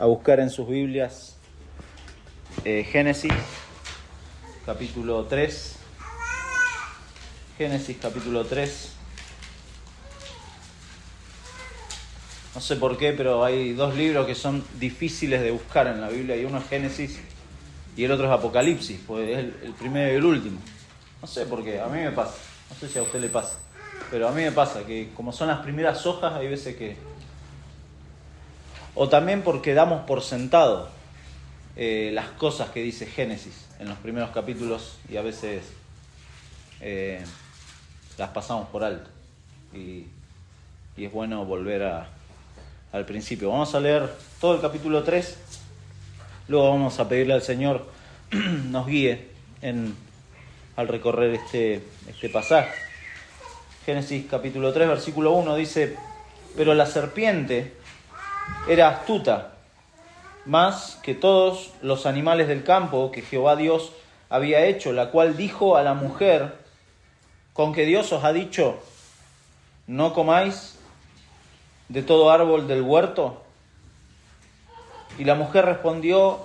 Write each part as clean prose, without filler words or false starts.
a buscar en sus Biblias Génesis capítulo 3. Génesis capítulo 3. No sé por qué, pero hay dos libros que son difíciles de buscar en la Biblia, y uno es Génesis y el otro es Apocalipsis, pues es el primero y el último. No sé por qué, a mí me pasa, no sé si a usted le pasa, pero a mí me pasa que como son las primeras hojas, hay veces que... O también porque damos por sentado las cosas que dice Génesis en los primeros capítulos y a veces las pasamos por alto. Y es bueno volver al principio. Vamos a leer todo el capítulo 3, luego vamos a pedirle al Señor nos guíe al recorrer este pasaje. Génesis capítulo 3, versículo 1 dice: pero la serpiente era astuta, más que todos los animales del campo que Jehová Dios había hecho, la cual dijo a la mujer: ¿con que Dios os ha dicho, no comáis de todo árbol del huerto? Y la mujer respondió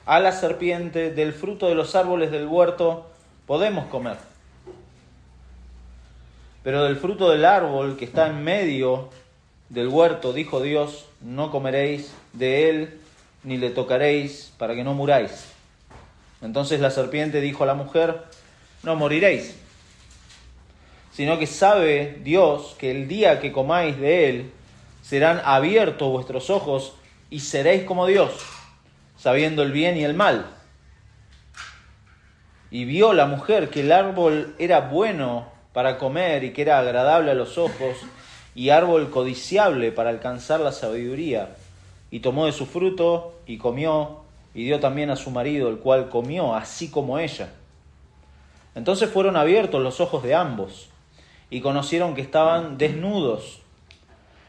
a la serpiente: del fruto de los árboles del huerto podemos comer, pero del fruto del árbol que está en medio del huerto, dijo Dios, no comeréis de él, ni le tocaréis, para que no muráis. Entonces la serpiente dijo a la mujer: no moriréis, sino que sabe Dios que el día que comáis de él, serán abiertos vuestros ojos y seréis como Dios, sabiendo el bien y el mal. Y vio la mujer que el árbol era bueno para comer y que era agradable a los ojos, y árbol codiciable para alcanzar la sabiduría, y tomó de su fruto y comió, y dio también a su marido, el cual comió así como ella. Entonces fueron abiertos los ojos de ambos, y conocieron que estaban desnudos.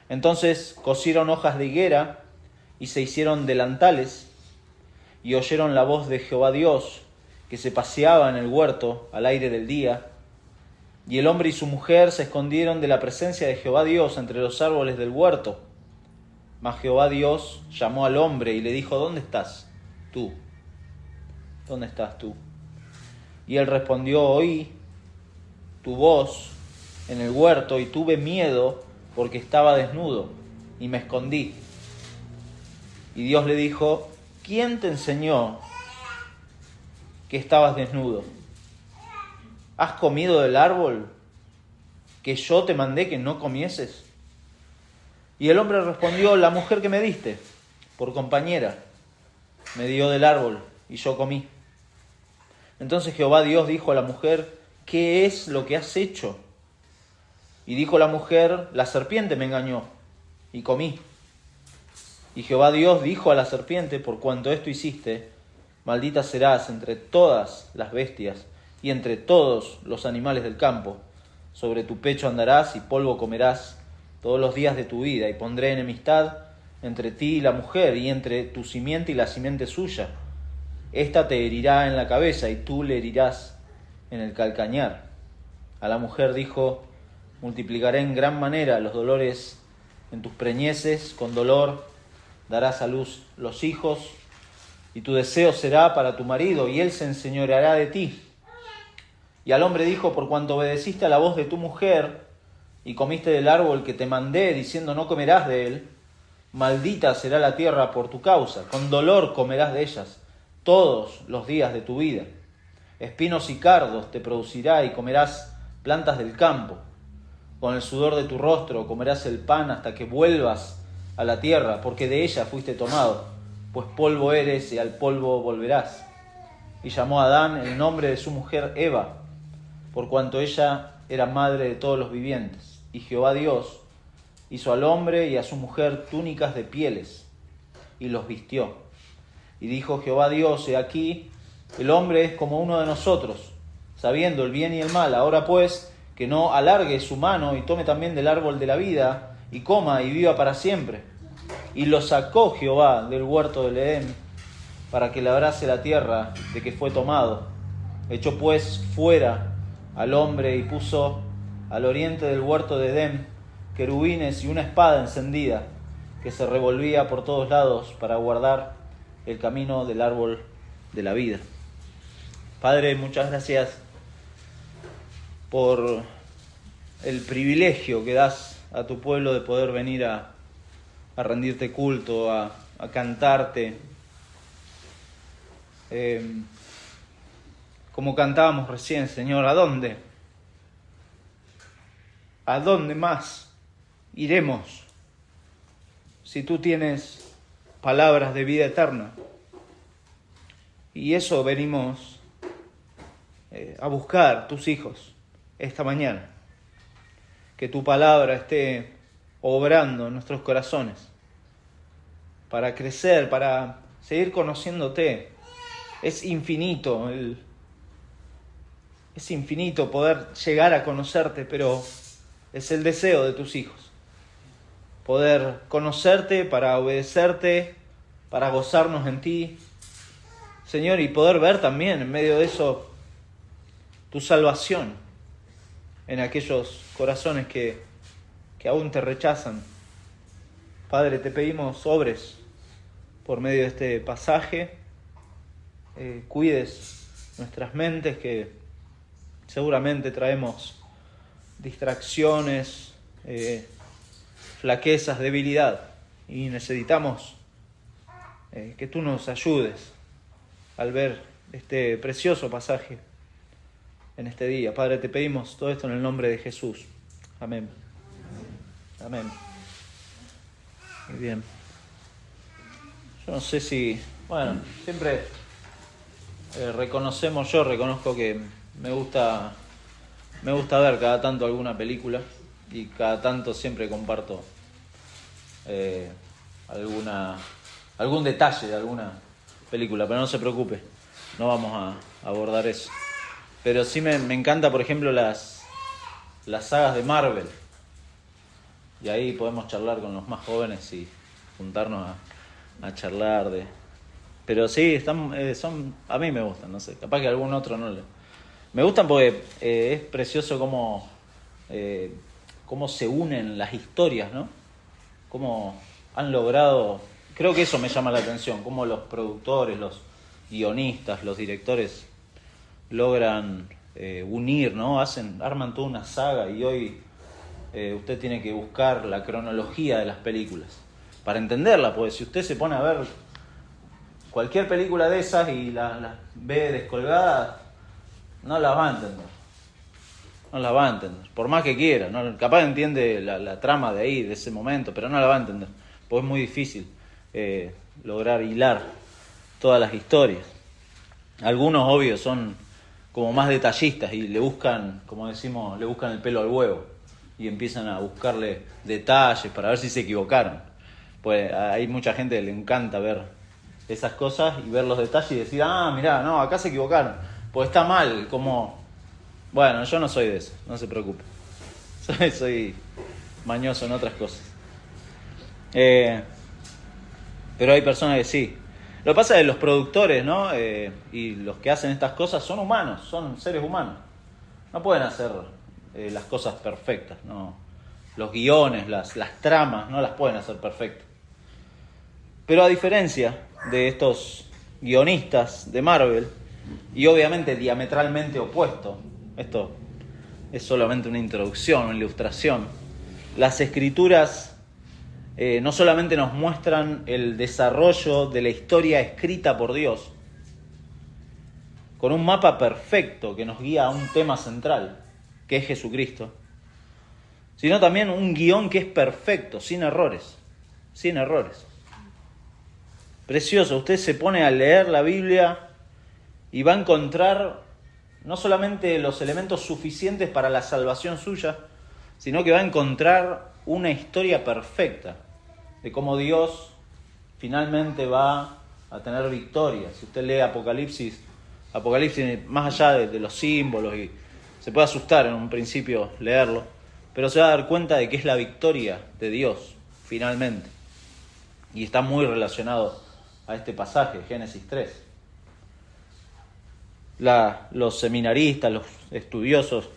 Entonces cosieron hojas de higuera, y se hicieron delantales, y oyeron la voz de Jehová Dios, que se paseaba en el huerto al aire del día. Y el hombre y su mujer se escondieron de la presencia de Jehová Dios entre los árboles del huerto. Mas Jehová Dios llamó al hombre y le dijo: ¿dónde estás tú? ¿Dónde estás tú? Y él respondió: oí tu voz en el huerto y tuve miedo porque estaba desnudo y me escondí. Y Dios le dijo: ¿quién te enseñó que estabas desnudo? ¿Has comido del árbol que yo te mandé que no comieses? Y el hombre respondió: la mujer que me diste por compañera me dio del árbol y yo comí. Entonces Jehová Dios dijo a la mujer: ¿qué es lo que has hecho? Y dijo la mujer: la serpiente me engañó y comí. Y Jehová Dios dijo a la serpiente: por cuanto esto hiciste, maldita serás entre todas las bestias y entre todos los animales del campo. Sobre tu pecho andarás y polvo comerás todos los días de tu vida, y pondré enemistad entre ti y la mujer, y entre tu simiente y la simiente suya. Esta te herirá en la cabeza, y tú le herirás en el calcañar. A la mujer dijo: multiplicaré en gran manera los dolores en tus preñeces, con dolor darás a luz los hijos, y tu deseo será para tu marido, y él se enseñoreará de ti. Y al hombre dijo: por cuanto obedeciste a la voz de tu mujer, y comiste del árbol que te mandé, diciendo no comerás de él, maldita será la tierra por tu causa, con dolor comerás de ellas todos los días de tu vida. Espinos y cardos te producirá, y comerás plantas del campo. Con el sudor de tu rostro comerás el pan hasta que vuelvas a la tierra, porque de ella fuiste tomado, pues polvo eres y al polvo volverás. Y llamó a Adán el nombre de su mujer Eva, por cuanto ella era madre de todos los vivientes. Y Jehová Dios hizo al hombre y a su mujer túnicas de pieles, y los vistió. Y dijo Jehová Dios: he aquí, el hombre es como uno de nosotros, sabiendo el bien y el mal. Ahora pues, que no alargue su mano y tome también del árbol de la vida, y coma y viva para siempre. Y lo sacó Jehová del huerto del Edén, para que labrase la tierra de que fue tomado. Echó pues fuera al hombre y puso al oriente del huerto de Edén querubines y una espada encendida. que se revolvía por todos lados para guardar el camino del árbol de la vida. Padre, muchas gracias por el privilegio que das a tu pueblo de poder venir a rendirte culto, a cantarte. Como cantábamos recién, Señor, ¿a dónde? ¿A dónde más iremos si tú tienes palabras de vida eterna? Y eso venimos a buscar, tus hijos, esta mañana. Que tu palabra esté obrando en nuestros corazones para crecer, para seguir conociéndote. Es infinito poder llegar a conocerte, pero es el deseo de tus hijos. Poder conocerte para obedecerte, para gozarnos en ti, Señor, y poder ver también en medio de eso tu salvación en aquellos corazones que aún te rechazan. Padre, te pedimos obres por medio de este pasaje, cuides nuestras mentes, que seguramente traemos distracciones, flaquezas, debilidad, y necesitamos que tú nos ayudes al ver este precioso pasaje en este día. Padre, te pedimos todo esto en el nombre de Jesús. Amén. Amén. Muy bien. Yo no sé si... Bueno, siempre yo reconozco que me gusta ver cada tanto alguna película, y cada tanto siempre comparto algún detalle de alguna película, pero no se preocupe, no vamos a abordar eso. Pero sí me encanta, por ejemplo, las sagas de Marvel, y ahí podemos charlar con los más jóvenes y juntarnos a charlar de... Pero sí, a mí me gustan, no sé, capaz que algún otro no le... Me gustan porque es precioso cómo se unen las historias, ¿no? Cómo han logrado... Creo que eso me llama la atención, cómo los productores, los guionistas, los directores logran unir, ¿no? Arman toda una saga, y hoy usted tiene que buscar la cronología de las películas para entenderla, porque si usted se pone a ver cualquier película de esas y las ve descolgadas, no las va a entender. No las va a entender, por más que quiera, ¿no? Capaz entiende la trama de ahí, de ese momento, pero no la va a entender, porque es muy difícil lograr hilar todas las historias. Algunos, obvio, son como más detallistas y le buscan, como decimos, le buscan el pelo al huevo y empiezan a buscarle detalles para ver si se equivocaron. Pues hay mucha gente que le encanta ver esas cosas y ver los detalles y decir, mirá, no, acá se equivocaron, pues está mal, como... Bueno, yo no soy de eso, no se preocupe. Soy mañoso en otras cosas. Pero hay personas que sí. Lo que pasa es que los productores, ¿no? Y los que hacen estas cosas son humanos, son seres humanos. No pueden hacer las cosas perfectas, ¿no? Los guiones, las tramas, no las pueden hacer perfectas. Pero a diferencia de estos guionistas de Marvel, y obviamente diametralmente opuesto, esto es solamente una introducción, una ilustración, las escrituras no solamente nos muestran el desarrollo de la historia escrita por Dios, con un mapa perfecto que nos guía a un tema central, que es Jesucristo, sino también un guión que es perfecto, sin errores. Precioso, usted se pone a leer la Biblia y va a encontrar no solamente los elementos suficientes para la salvación suya, sino que va a encontrar una historia perfecta de cómo Dios finalmente va a tener victoria. Si usted lee Apocalipsis, más allá de los símbolos, y se puede asustar en un principio leerlo, pero se va a dar cuenta de que es la victoria de Dios, finalmente. Y está muy relacionado a este pasaje, Génesis 3. Los seminaristas, los estudiosos,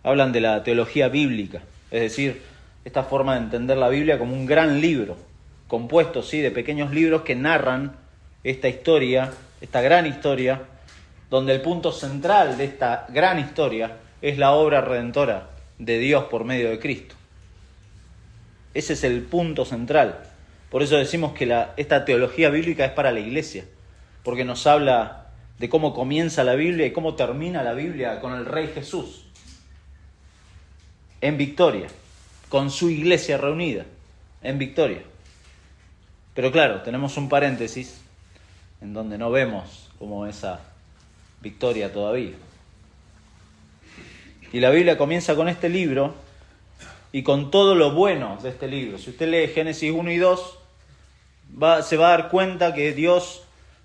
hablan de la teología bíblica, es decir, esta forma de entender la Biblia como un gran libro, compuestos, ¿sí?, de pequeños libros que narran esta historia, esta gran historia, donde el punto central de esta gran historia es la obra redentora de Dios por medio de Cristo. Ese es el punto central. Por eso decimos que esta teología bíblica es para la iglesia, porque nos habla de cómo comienza la Biblia y cómo termina la Biblia con el Rey Jesús, en victoria, con su iglesia reunida, en victoria. Pero claro, tenemos un paréntesis en donde no vemos como esa victoria todavía. Y la Biblia comienza con este libro y con todo lo bueno de este libro. Si usted lee Génesis 1 y 2, se va a dar cuenta que Dios,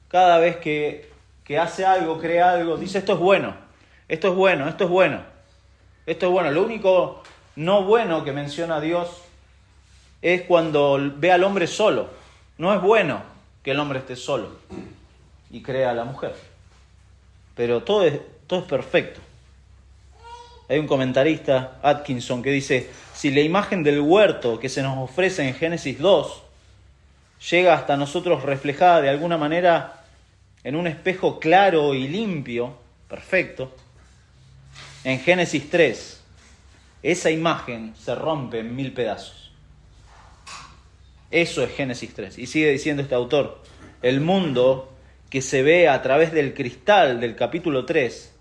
cada vez que hace algo, crea algo, dice: esto es bueno, esto es bueno, esto es bueno, esto es bueno. Lo único no bueno que menciona Dios es cuando ve al hombre solo. No es bueno que el hombre esté solo y crea a la mujer. Pero todo es perfecto. Hay un comentarista, Atkinson, que dice: si la imagen del huerto que se nos ofrece en Génesis 2 llega hasta nosotros reflejada de alguna manera en un espejo claro y limpio, perfecto, en Génesis 3, esa imagen se rompe en 1000 pedazos. Eso es Génesis 3. Y sigue diciendo este autor: el mundo que se ve a través del cristal del capítulo 3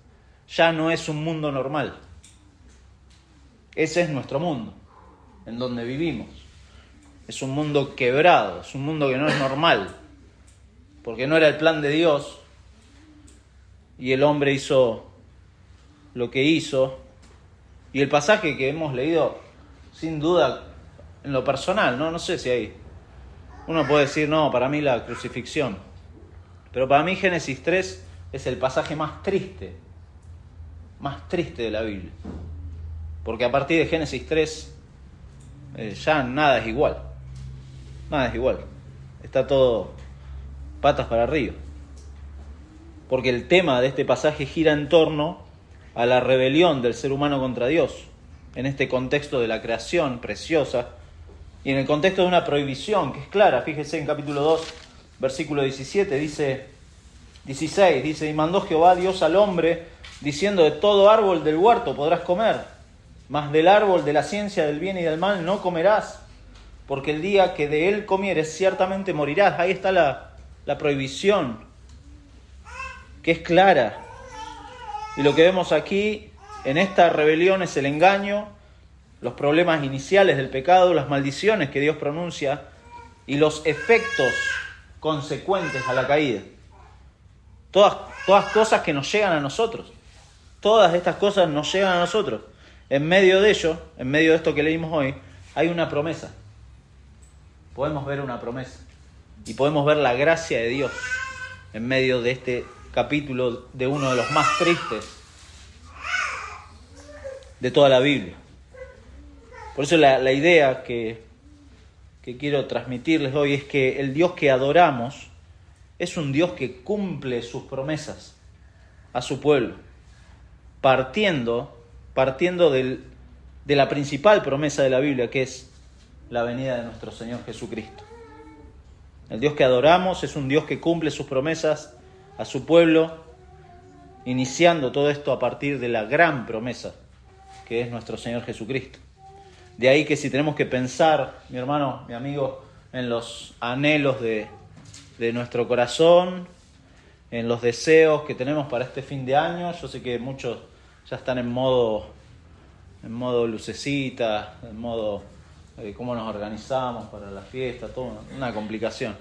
ya no es un mundo normal. Ese es nuestro mundo, en donde vivimos. Es un mundo quebrado, es un mundo que no es normal, porque no era el plan de Dios, y el hombre hizo lo que hizo. Y el pasaje que hemos leído, sin duda, en lo personal, no sé si hay... Uno puede decir: no, para mí la crucifixión. Pero para mí Génesis 3 es el pasaje más triste de la Biblia. Porque a partir de Génesis 3 ya nada es igual. Nada es igual. Está todo patas para arriba. Porque el tema de este pasaje gira en torno a la rebelión del ser humano contra Dios, en este contexto de la creación preciosa y en el contexto de una prohibición que es clara. Fíjese en capítulo 2, versículo 16, dice: y mandó Jehová Dios al hombre, diciendo: de todo árbol del huerto podrás comer, mas del árbol de la ciencia del bien y del mal no comerás, porque el día que de él comieres ciertamente morirás. Ahí está la prohibición, que es clara. Y lo que vemos aquí en esta rebelión es el engaño, los problemas iniciales del pecado, las maldiciones que Dios pronuncia y los efectos consecuentes a la caída. Todas cosas que nos llegan a nosotros. Todas estas cosas nos llegan a nosotros. En medio de ello, en medio de esto que leímos hoy, hay una promesa. Podemos ver una promesa. Y podemos ver la gracia de Dios en medio de este capítulo, de uno de los más tristes de toda la Biblia. Por eso la idea que quiero transmitirles hoy es que el Dios que adoramos es un Dios que cumple sus promesas a su pueblo, partiendo de la principal promesa de la Biblia, que es la venida de nuestro Señor Jesucristo. El Dios que adoramos es un Dios que cumple sus promesas a su pueblo, iniciando todo esto a partir de la gran promesa que es nuestro Señor Jesucristo. De ahí que si tenemos que pensar, mi hermano, mi amigo, en los anhelos de nuestro corazón, en los deseos que tenemos para este fin de año, yo sé que muchos ya están en modo lucecita, en modo cómo nos organizamos para la fiesta, todo una complicación.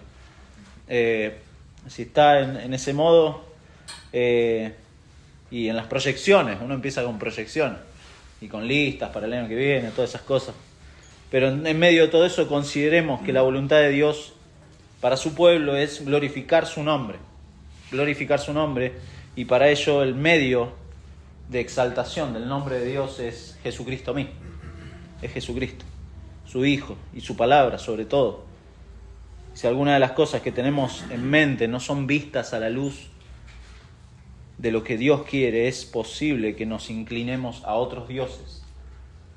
Si está en ese modo, y en las proyecciones, uno empieza con proyecciones y con listas para el año que viene, todas esas cosas. Pero en medio de todo eso, consideremos que la voluntad de Dios para su pueblo es glorificar su nombre, y para ello el medio de exaltación del nombre de Dios es Jesucristo mismo, es Jesucristo, su Hijo y su palabra sobre todo. Si alguna de las cosas que tenemos en mente no son vistas a la luz de lo que Dios quiere, es posible que nos inclinemos a otros dioses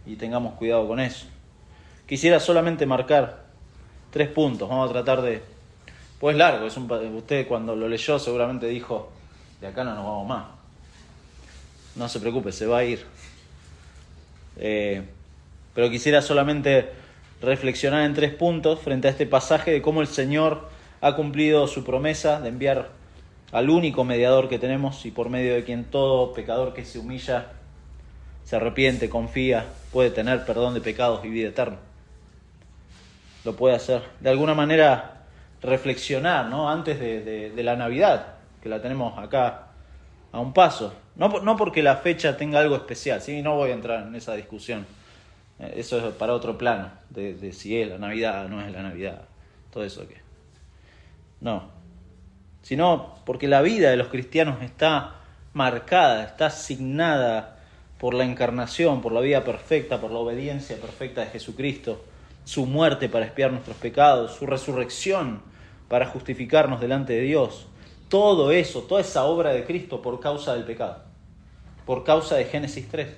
y tengamos cuidado con eso. Quisiera solamente marcar 3 puntos. Vamos a tratar de... Pues largo, usted cuando lo leyó seguramente dijo, de acá no nos vamos más. No se preocupe, se va a ir. Pero quisiera solamente reflexionar en 3 puntos frente a este pasaje de cómo el Señor ha cumplido su promesa de enviar al único mediador que tenemos y por medio de quien todo pecador que se humilla, se arrepiente, confía, puede tener perdón de pecados y vida eterna. Lo puede hacer. De alguna manera reflexionar, ¿no? Antes de la Navidad, que la tenemos acá a un paso. No porque la fecha tenga algo especial, ¿sí? No voy a entrar en esa discusión. Eso es para otro plano, de si es la Navidad o no es la Navidad. Todo eso que... No. Sino porque la vida de los cristianos está marcada, está asignada por la encarnación, por la vida perfecta, por la obediencia perfecta de Jesucristo, su muerte para expiar nuestros pecados, su resurrección para justificarnos delante de Dios. Todo eso, toda esa obra de Cristo por causa del pecado, por causa de Génesis 3.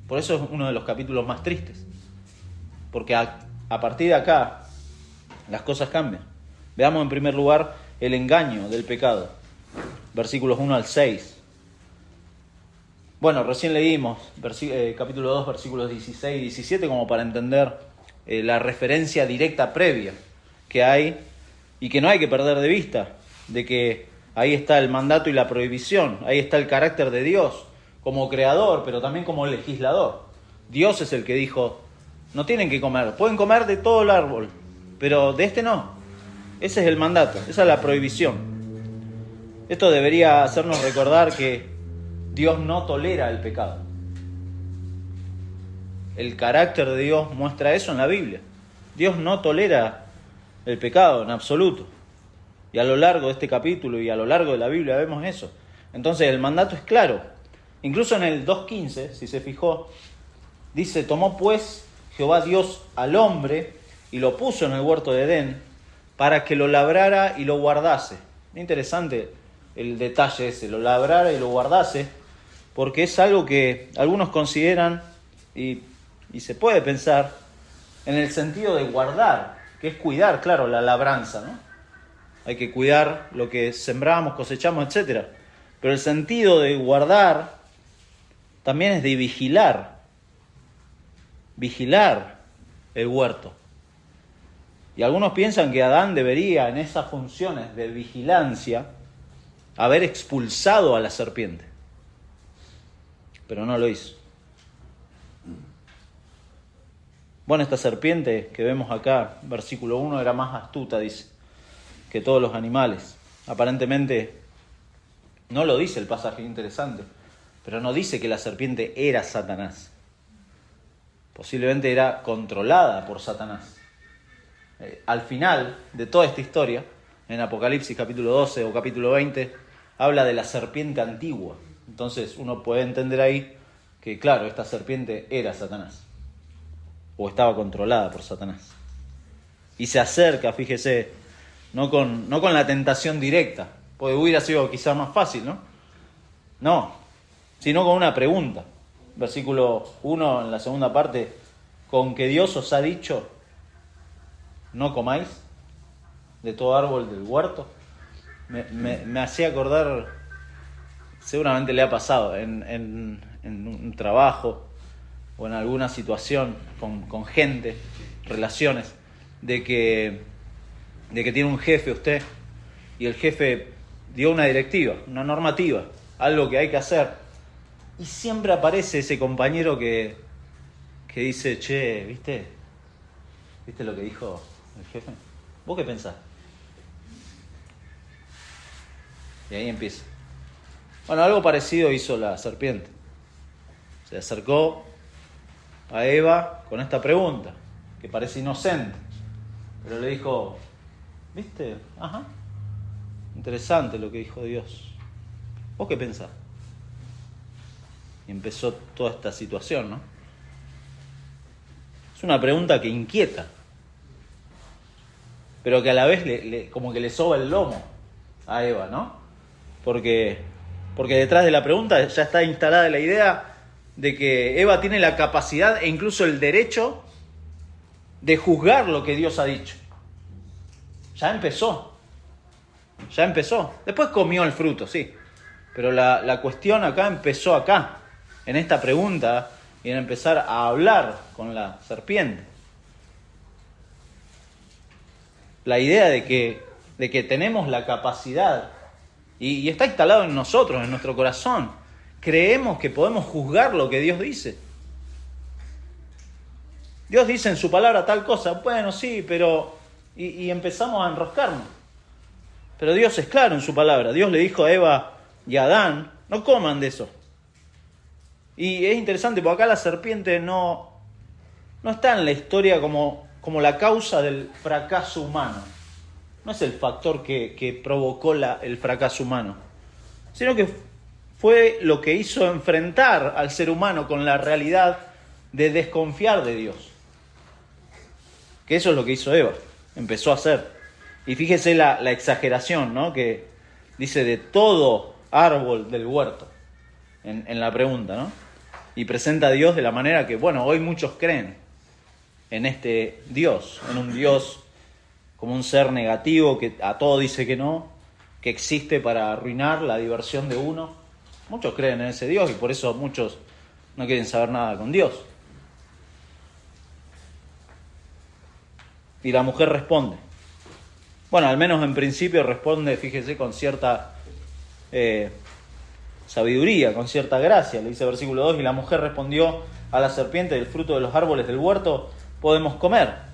Por eso es uno de los capítulos más tristes, porque a partir de acá las cosas cambian. Veamos en primer lugar el engaño del pecado, versículos 1 al 6. Bueno, recién leímos capítulo 2, versículos 16 y 17, como para entender la referencia directa previa que hay y que no hay que perder de vista, de que ahí está el mandato y la prohibición, ahí está el carácter de Dios como creador, pero también como legislador. Dios es el que dijo, no tienen que comer, pueden comer de todo el árbol, pero de este no. Ese es el mandato, esa es la prohibición. Esto debería hacernos recordar que Dios no tolera el pecado. El carácter de Dios muestra eso en la Biblia. Dios no tolera el pecado en absoluto. Y a lo largo de este capítulo y a lo largo de la Biblia vemos eso. Entonces el mandato es claro. Incluso en el 2.15, si se fijó, dice, tomó pues Jehová Dios al hombre y lo puso en el huerto de Edén para que lo labrara y lo guardase. Interesante el detalle ese, lo labrara y lo guardase, porque es algo que algunos consideran, y se puede pensar, en el sentido de guardar, que es cuidar, claro, la labranza, ¿no? Hay que cuidar lo que sembramos, cosechamos, etc. Pero el sentido de guardar también es de vigilar el huerto. Y algunos piensan que Adán debería, en esas funciones de vigilancia, haber expulsado a la serpiente. Pero no lo hizo. Bueno, esta serpiente que vemos acá, versículo 1, era más astuta, dice, que todos los animales. Aparentemente, no lo dice el pasaje, interesante, pero no dice que la serpiente era Satanás. Posiblemente era controlada por Satanás. Al final de toda esta historia, en Apocalipsis capítulo 12 o capítulo 20, habla de la serpiente antigua. Entonces uno puede entender ahí que, claro, esta serpiente era Satanás, o estaba controlada por Satanás. Y se acerca, fíjese, no con la tentación directa, porque hubiera sido quizás más fácil, ¿no? No, sino con una pregunta. Versículo 1, en la segunda parte, con que Dios os ha dicho, no comáis de todo árbol del huerto. Me hacía acordar, seguramente le ha pasado en un trabajo o en alguna situación con gente, relaciones, de que tiene un jefe usted y el jefe dio una directiva, una normativa, algo que hay que hacer, y siempre aparece ese compañero que dice, che, ¿viste lo que dijo el jefe? ¿Vos qué pensás? Y ahí empieza. Bueno, algo parecido hizo la serpiente. Se acercó a Eva con esta pregunta, que parece inocente, pero le dijo, ¿viste? Ajá, interesante lo que dijo Dios. ¿Vos qué pensás? Y empezó toda esta situación, ¿no? Es una pregunta que inquieta, pero que a la vez como que le soba el lomo a Eva, ¿no? Porque detrás de la pregunta ya está instalada la idea de que Eva tiene la capacidad e incluso el derecho de juzgar lo que Dios ha dicho. Ya empezó. Ya empezó. Después comió el fruto, sí. Pero la cuestión acá empezó acá, en esta pregunta, y en empezar a hablar con la serpiente. La idea de que tenemos la capacidad, y está instalado en nosotros, en nuestro corazón. Creemos que podemos juzgar lo que Dios dice. Dios dice en su palabra tal cosa, bueno, sí, pero... Y empezamos a enroscarnos. Pero Dios es claro en su palabra. Dios le dijo a Eva y a Adán, no coman de eso. Y es interesante, porque acá la serpiente no está en la historia como la causa del fracaso humano. No es el factor que provocó el fracaso humano, sino que fue lo que hizo enfrentar al ser humano con la realidad de desconfiar de Dios. Que eso es lo que hizo Eva, empezó a hacer. Y fíjese la exageración, ¿no? Que dice de todo árbol del huerto, en la pregunta, ¿no? Y presenta a Dios de la manera que, bueno, hoy muchos creen en este Dios, en un Dios como un ser negativo que a todo dice que no, que existe para arruinar la diversión de uno. Muchos creen en ese Dios y por eso muchos no quieren saber nada con Dios. Y la mujer responde. Bueno, al menos en principio responde, fíjese, con cierta sabiduría, con cierta gracia. Le dice versículo 2, y la mujer respondió a la serpiente, del fruto de los árboles del huerto podemos comer.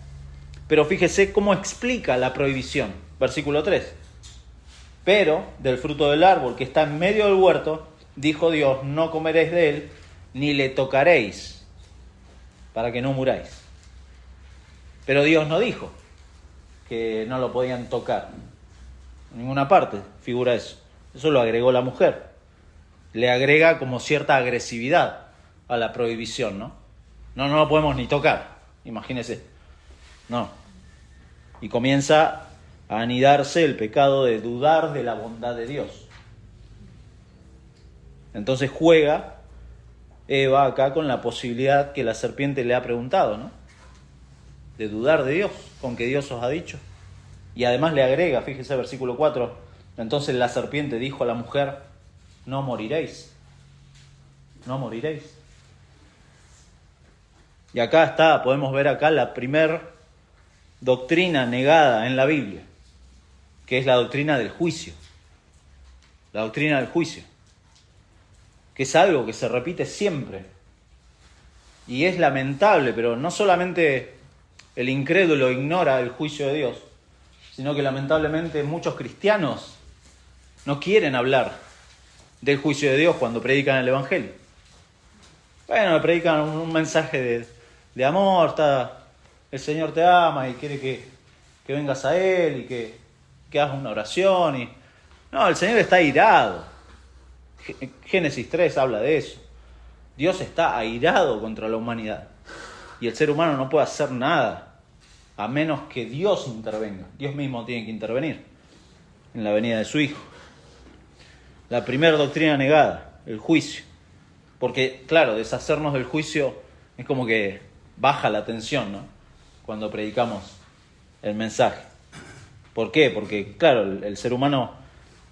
Pero fíjese cómo explica la prohibición. Versículo 3. Pero del fruto del árbol que está en medio del huerto, dijo Dios, no comeréis de él, ni le tocaréis, para que no muráis. Pero Dios no dijo que no lo podían tocar. En ninguna parte figura eso. Eso lo agregó la mujer. Le agrega como cierta agresividad a la prohibición, ¿no? No lo podemos ni tocar, imagínese. No. Y comienza a anidarse el pecado de dudar de la bondad de Dios. Entonces juega Eva acá con la posibilidad que la serpiente le ha preguntado, ¿no? De dudar de Dios, con que Dios os ha dicho. Y además le agrega, fíjese versículo 4, entonces la serpiente dijo a la mujer, no moriréis, no moriréis. Y acá podemos ver acá la primer doctrina negada en la Biblia, que es la doctrina del juicio. La doctrina del juicio, que es algo que se repite siempre. Y es lamentable, pero no solamente el incrédulo ignora el juicio de Dios, sino que lamentablemente muchos cristianos no quieren hablar del juicio de Dios cuando predican el Evangelio. Bueno, predican un mensaje de amor, el Señor te ama y quiere que vengas a Él y que hagas una oración. No, el Señor está airado. Génesis 3 habla de eso. Dios está airado contra la humanidad y el ser humano no puede hacer nada a menos que Dios intervenga. Dios mismo tiene que intervenir en la venida de su Hijo. La primera doctrina negada, el juicio. Porque, claro, deshacernos del juicio es como que baja la tensión, ¿no? Cuando predicamos el mensaje. ¿Por qué? Porque, claro, el ser humano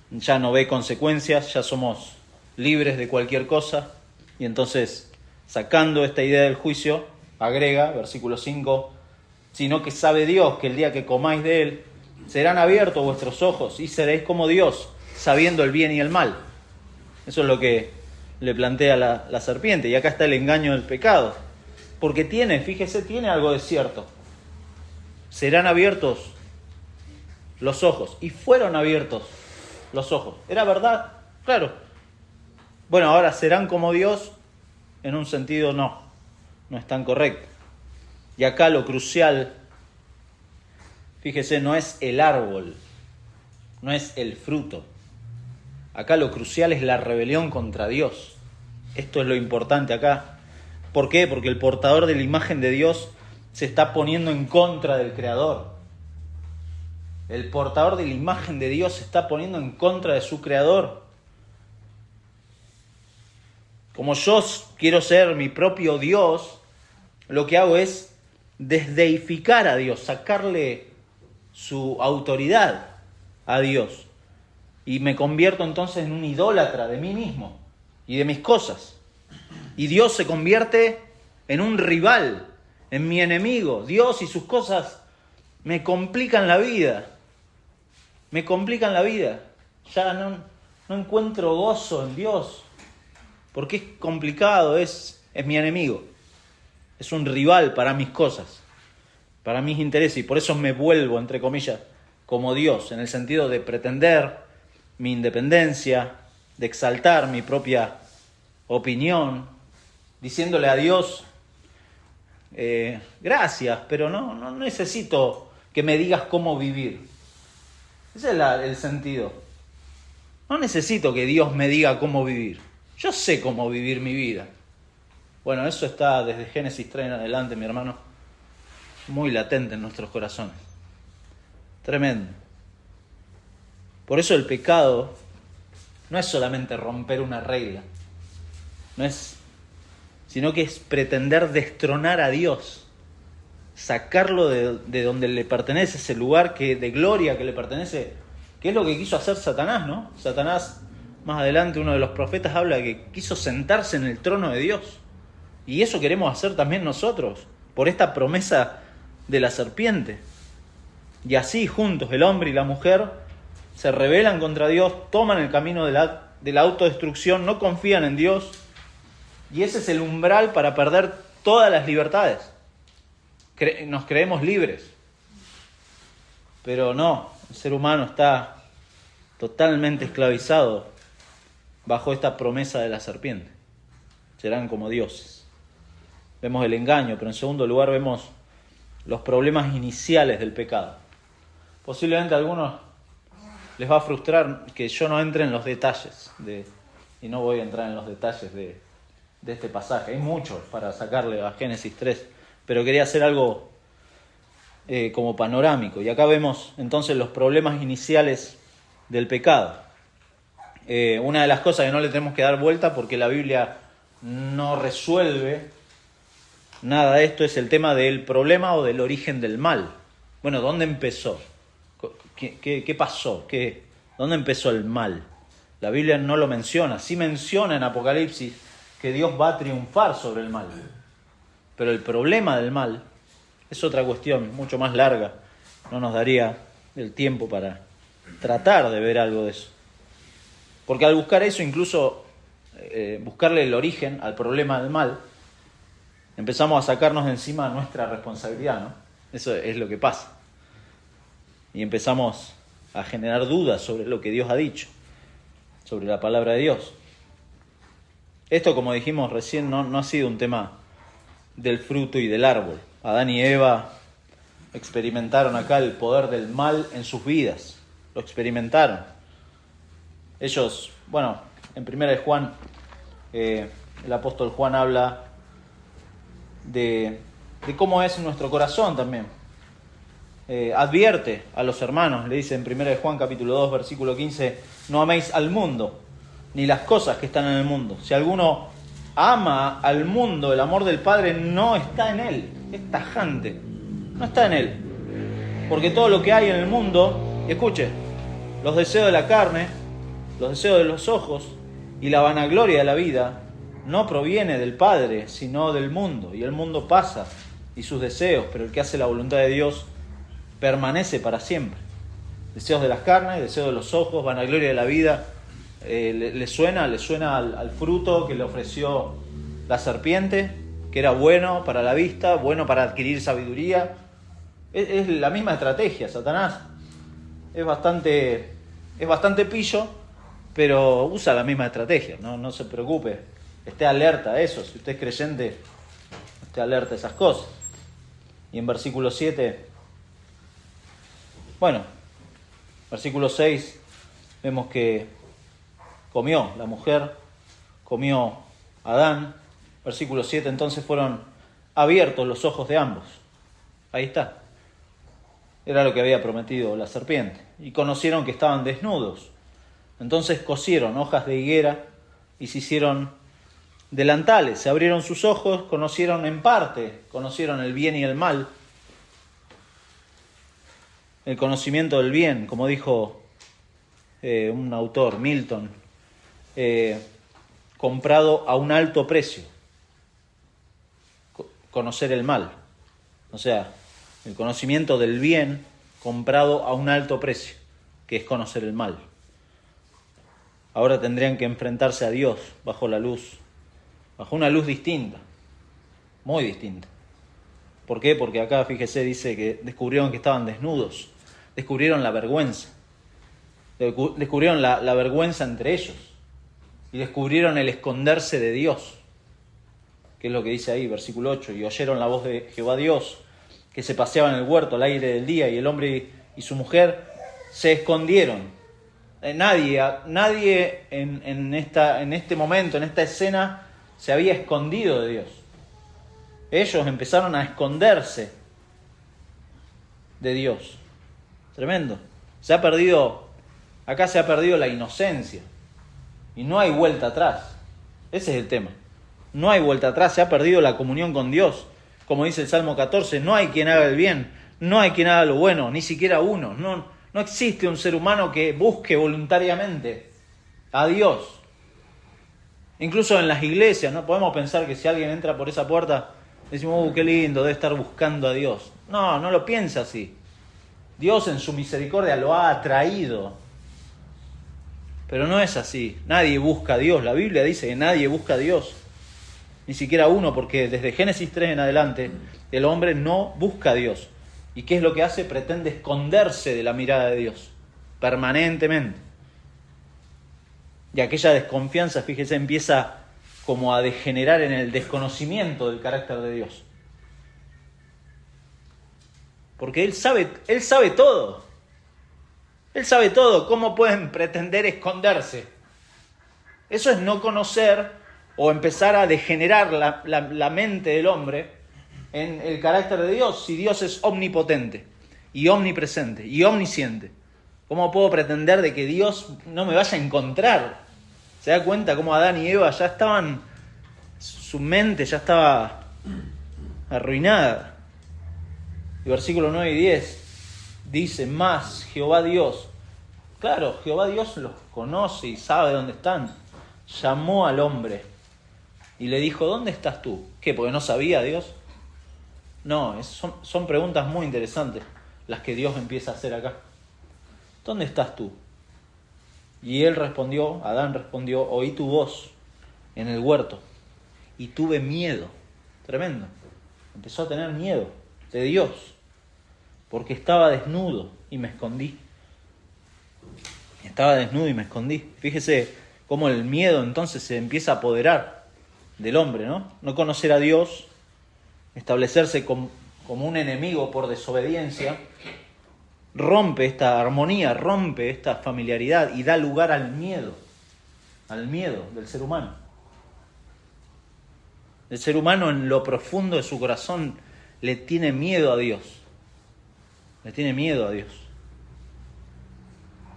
ya no ve consecuencias, ya somos libres de cualquier cosa. Y entonces, sacando esta idea del juicio, agrega, versículo 5, sino que sabe Dios que el día que comáis de él, serán abiertos vuestros ojos y seréis como Dios, sabiendo el bien y el mal. Eso es lo que le plantea la serpiente. Y acá está el engaño del pecado. Porque fíjese, tiene algo de cierto. Serán abiertos los ojos. Y fueron abiertos los ojos. ¿Era verdad? Claro. Bueno, ahora serán como Dios, en un sentido no es tan correcto. Y acá lo crucial, fíjese, no es el árbol, no es el fruto. Acá lo crucial es la rebelión contra Dios. Esto es lo importante acá. ¿Por qué? Porque el portador de la imagen de Dios se está poniendo en contra del Creador. El portador de la imagen de Dios se está poniendo en contra de su Creador. Como yo quiero ser mi propio Dios, lo que hago es desdeificar a Dios, sacarle su autoridad a Dios. Y me convierto entonces en un idólatra de mí mismo y de mis cosas. Y Dios se convierte en un rival, en mi enemigo. Dios y sus cosas me complican la vida. Me complican la vida. Ya no encuentro gozo en Dios. Porque es complicado, es mi enemigo. Es un rival para mis cosas, para mis intereses. Y por eso me vuelvo, entre comillas, como Dios, en el sentido de pretender mi independencia, de exaltar mi propia opinión, diciéndole a Dios, gracias, pero no necesito que me digas cómo vivir. Ese es el sentido. No necesito que Dios me diga cómo vivir. Yo sé cómo vivir mi vida. Bueno, eso está desde Génesis 3 en adelante, mi hermano, muy latente en nuestros corazones. Tremendo. Por eso el pecado no es solamente romper una regla, sino que es pretender destronar a Dios, sacarlo de donde le pertenece, ese lugar de gloria que le pertenece, que es lo que quiso hacer Satanás, ¿no? Satanás, más adelante, uno de los profetas habla de que quiso sentarse en el trono de Dios. Y eso queremos hacer también nosotros, por esta promesa de la serpiente. Y así juntos, el hombre y la mujer se rebelan contra Dios, toman el camino de la autodestrucción, no confían en Dios. Y ese es el umbral para perder todas las libertades. Nos creemos libres. Pero no, el ser humano está totalmente esclavizado bajo esta promesa de la serpiente. Serán como dioses. Vemos el engaño, pero en segundo lugar vemos los problemas iniciales del pecado. Posiblemente a algunos les va a frustrar que yo no entre en los detalles, y no voy a entrar en los detalles de este pasaje. Hay mucho para sacarle a Génesis 3, pero quería hacer algo como panorámico. Y acá vemos entonces los problemas iniciales del pecado. Una de las cosas que no le tenemos que dar vuelta porque la Biblia no resuelve nada de esto es el tema del problema o del origen del mal. Bueno, ¿dónde empezó? ¿Qué pasó? ¿Dónde empezó el mal? La Biblia no lo menciona. Sí menciona en Apocalipsis que Dios va a triunfar sobre el mal. Pero el problema del mal es otra cuestión mucho más larga. No nos daría el tiempo para tratar de ver algo de eso. Porque al buscar eso, incluso buscarle el origen al problema del mal, empezamos a sacarnos de encima nuestra responsabilidad, ¿no? Eso es lo que pasa. Y empezamos a generar dudas sobre lo que Dios ha dicho, sobre la palabra de Dios. Esto, como dijimos recién, no ha sido un tema del fruto y del árbol. Adán y Eva experimentaron acá el poder del mal en sus vidas. Lo experimentaron. Ellos, bueno, en 1 de Juan, el apóstol Juan habla de cómo es nuestro corazón también. Advierte a los hermanos, le dice en 1 de Juan capítulo 2, versículo 15, no améis al mundo, ni las cosas que están en el mundo. Si alguno ama al mundo, el amor del Padre no está en él. Es tajante, no está en él. Porque todo lo que hay en el mundo, escuche, los deseos de la carne, los deseos de los ojos y la vanagloria de la vida, no proviene del Padre, sino del mundo. Y el mundo pasa y sus deseos, pero el que hace la voluntad de Dios permanece para siempre. Deseos de las carnes, deseos de los ojos, vanagloria de la vida. Le suena al fruto que le ofreció la serpiente, que era bueno para la vista, bueno para adquirir sabiduría. Es la misma estrategia. Satanás es bastante pillo, pero usa la misma estrategia. No se preocupe, esté alerta a eso. Si usted es creyente, esté alerta a esas cosas. Y en versículo 7, versículo 6, vemos que comió la mujer, comió Adán. Versículo 7, entonces fueron abiertos los ojos de ambos. Ahí está. Era lo que había prometido la serpiente. Y conocieron que estaban desnudos. Entonces cosieron hojas de higuera y se hicieron delantales. Se abrieron sus ojos, conocieron en parte, conocieron el bien y el mal. el conocimiento del bien, como dijo un autor, Milton, comprado a un alto precio. Conocer el mal. O sea, el conocimiento del bien comprado a un alto precio, que es conocer el mal. Ahora tendrían que enfrentarse a Dios bajo la luz, bajo una luz distinta, muy distinta. ¿Por qué? Porque acá, fíjese, dice que descubrieron que estaban desnudos, descubrieron la vergüenza, descubrieron la vergüenza entre ellos y descubrieron el esconderse de Dios, que es lo que dice ahí, versículo 8, y oyeron la voz de Jehová Dios, que se paseaba en el huerto al aire del día, y el hombre y su mujer se escondieron. Nadie en este momento, en esta escena, se había escondido de Dios. Ellos empezaron a esconderse de Dios. Tremendo. Acá se ha perdido la inocencia. Y no hay vuelta atrás. Ese es el tema. No hay vuelta atrás, se ha perdido la comunión con Dios. Como dice el Salmo 14, no hay quien haga el bien, no hay quien haga lo bueno, ni siquiera uno. No existe un ser humano que busque voluntariamente a Dios. Incluso en las iglesias, no podemos pensar que si alguien entra por esa puerta, decimos, qué lindo, debe estar buscando a Dios. No lo piensa así. Dios en su misericordia lo ha atraído. Pero no es así. Nadie busca a Dios. La Biblia dice que nadie busca a Dios. Ni siquiera uno, porque desde Génesis 3 en adelante, el hombre no busca a Dios. ¿Y qué es lo que hace? Pretende esconderse de la mirada de Dios, permanentemente. Y aquella desconfianza, fíjese, empieza como a degenerar en el desconocimiento del carácter de Dios. Porque Él sabe todo. Él sabe todo. ¿Cómo pueden pretender esconderse? Eso es no conocer o empezar a degenerar la mente del hombre en el carácter de Dios. Si Dios es omnipotente y omnipresente y omnisciente, ¿cómo puedo pretender de que Dios no me vaya a encontrar? ¿Se da cuenta cómo Adán y Eva ya estaban, su mente ya estaba arruinada? Y versículos 9 y 10 dice, más Jehová Dios, claro, Jehová Dios los conoce y sabe dónde están, llamó al hombre y le dijo, ¿dónde estás tú? ¿Qué? ¿Porque no sabía Dios? No, son preguntas muy interesantes las que Dios empieza a hacer acá. ¿Dónde estás tú? Y Adán respondió, oí tu voz en el huerto y tuve miedo. Tremendo. Empezó a tener miedo de Dios porque estaba desnudo y me escondí. Estaba desnudo y me escondí. Fíjese cómo el miedo entonces se empieza a apoderar del hombre, ¿no? No conocer a Dios, establecerse como un enemigo por desobediencia, rompe esta armonía, rompe esta familiaridad y da lugar al miedo del ser humano. El ser humano en lo profundo de su corazón le tiene miedo a Dios. Le tiene miedo a Dios.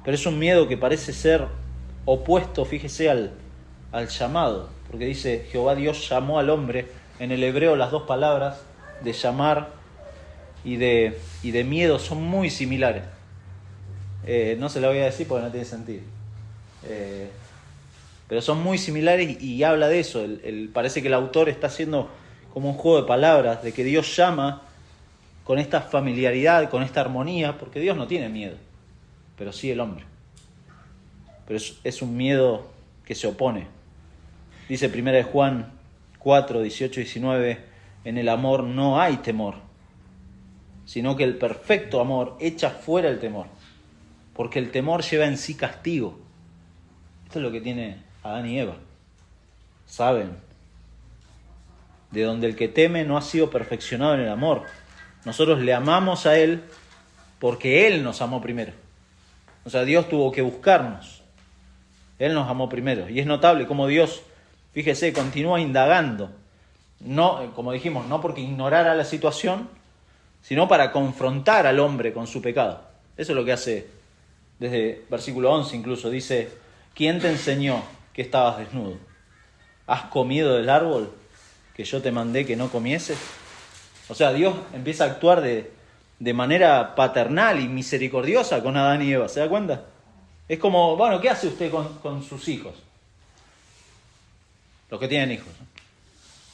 Pero es un miedo que parece ser opuesto, fíjese, al llamado. Porque dice, Jehová Dios llamó al hombre. En el hebreo las dos palabras de llamar y de miedo son muy similares. No se la voy a decir porque no tiene sentido. Pero son muy similares y habla de eso. Parece que el autor está haciendo como un juego de palabras, de que Dios llama con esta familiaridad, con esta armonía, porque Dios no tiene miedo, pero sí el hombre. Pero es un miedo que se opone. Dice 1 Juan 4, 18 y 19, en el amor no hay temor, sino que el perfecto amor echa fuera el temor, porque el temor lleva en sí castigo. Esto es lo que tiene Adán y Eva. Saben, de donde el que teme no ha sido perfeccionado en el amor. Nosotros le amamos a Él porque Él nos amó primero. O sea, Dios tuvo que buscarnos. Él nos amó primero. Y es notable cómo Dios, fíjese, continúa indagando. No, como dijimos, no porque ignorara la situación, sino para confrontar al hombre con su pecado. Eso es lo que hace desde versículo 11 incluso. Dice, ¿quién te enseñó que estabas desnudo? ¿Has comido del árbol que yo te mandé que no comieses? O sea, Dios empieza a actuar de de manera paternal y misericordiosa con Adán y Eva. ¿Se da cuenta? Es como, bueno, ¿qué hace usted con sus hijos? Los que tienen hijos, ¿no?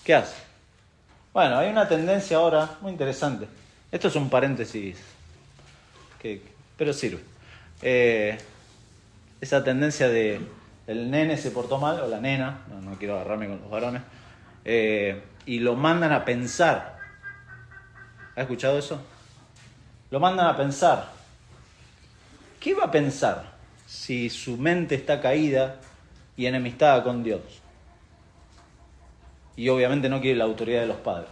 ¿Qué hace? Bueno, hay una tendencia ahora muy interesante. Esto es un paréntesis, pero sirve. Esa tendencia de el nene se portó mal, o la nena, no quiero agarrarme con los varones, y lo mandan a pensar. ¿Ha escuchado eso? Lo mandan a pensar. ¿Qué va a pensar si su mente está caída y enemistada con Dios? Y obviamente no quiere la autoridad de los padres.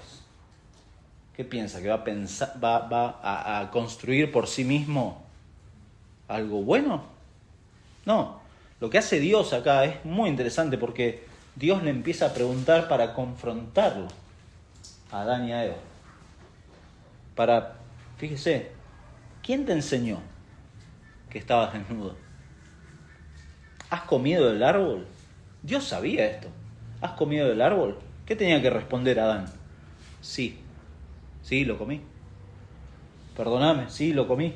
¿Qué piensa? ¿Que va a pensar, va a construir por sí mismo algo bueno? No. Lo que hace Dios acá es muy interesante porque Dios le empieza a preguntar para confrontarlo a Adán y a Eva. Fíjese, ¿quién te enseñó que estabas desnudo? ¿Has comido del árbol? Dios sabía esto. ¿Has comido del árbol? ¿Qué tenía que responder Adán? Sí, lo comí. Perdóname, sí, lo comí.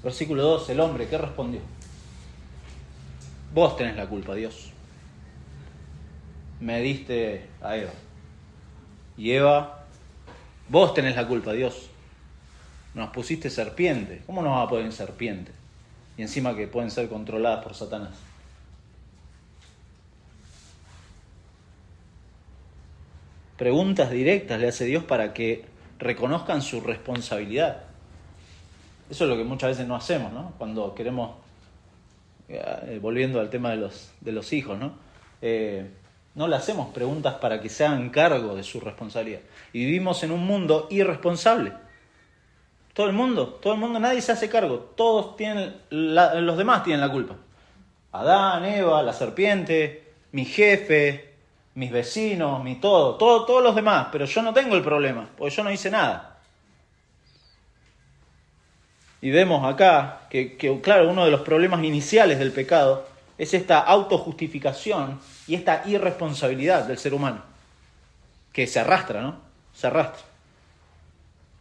Versículo 2, el hombre, ¿qué respondió? Vos tenés la culpa, Dios. Me diste a Eva. Y Eva, vos tenés la culpa, Dios. Nos pusiste serpiente. ¿Cómo nos va a poner serpiente? Y encima que pueden ser controladas por Satanás. Preguntas directas le hace Dios para que reconozcan su responsabilidad. Eso es lo que muchas veces no hacemos, ¿no? Cuando queremos, volviendo al tema de los hijos, ¿no? No le hacemos preguntas para que se hagan cargo de su responsabilidad. Y vivimos en un mundo irresponsable. Todo el mundo, nadie se hace cargo. Todos tienen, los demás tienen la culpa. Adán, Eva, la serpiente, mi jefe, mis vecinos, todos los demás. Pero yo no tengo el problema, porque yo no hice nada. Y vemos acá que, claro, uno de los problemas iniciales del pecado es esta autojustificación y esta irresponsabilidad del ser humano, que se arrastra, ¿no? Se arrastra.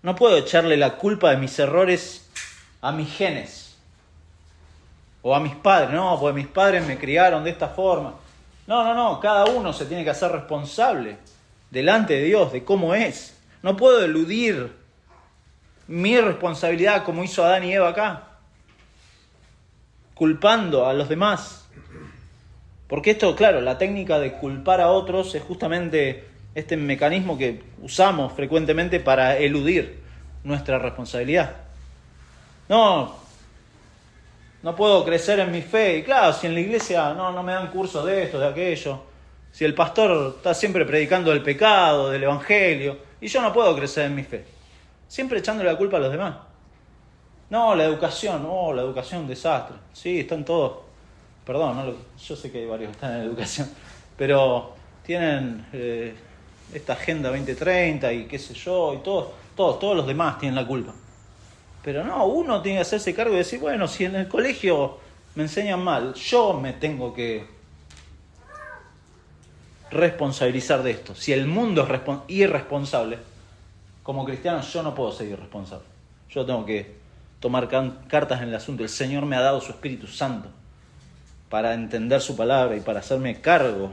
No puedo echarle la culpa de mis errores a mis genes o a mis padres, no, porque mis padres me criaron de esta forma. No, cada uno se tiene que hacer responsable delante de Dios de cómo es. No puedo eludir mi responsabilidad como hizo Adán y Eva acá, culpando a los demás. Porque esto, claro, la técnica de culpar a otros es justamente este mecanismo que usamos frecuentemente para eludir nuestra responsabilidad. No puedo crecer en mi fe. Y claro, si en la iglesia no me dan cursos de esto, de aquello, si el pastor está siempre predicando del pecado, del evangelio, y yo no puedo crecer en mi fe. Siempre echándole la culpa a los demás. No, la educación, un desastre. Sí, están todos, perdón, yo sé que hay varios que están en la educación, pero tienen esta Agenda 2030 y qué sé yo, y todos los demás tienen la culpa. Pero no, uno tiene que hacerse cargo y decir, bueno, si en el colegio me enseñan mal, yo me tengo que responsabilizar de esto. Si el mundo es irresponsable, como cristiano yo no puedo ser irresponsable. Yo tengo que tomar cartas en el asunto. El Señor me ha dado su Espíritu Santo para entender su palabra y para hacerme cargo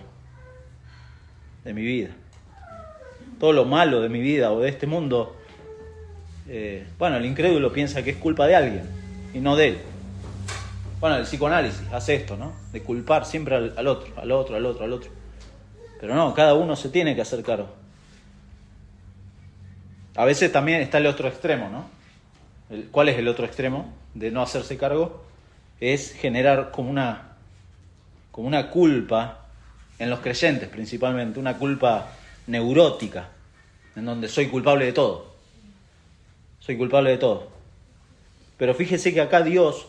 de mi vida. Todo lo malo de mi vida o de este mundo, el incrédulo piensa que es culpa de alguien y no de él. Bueno, el psicoanálisis hace esto, ¿no? De culpar siempre al otro. Pero no, cada uno se tiene que hacer cargo. A veces también está el otro extremo, ¿no? ¿Cuál es el otro extremo de no hacerse cargo? Es generar como una culpa en los creyentes principalmente, una culpa neurótica, en donde soy culpable de todo. Pero fíjese que acá Dios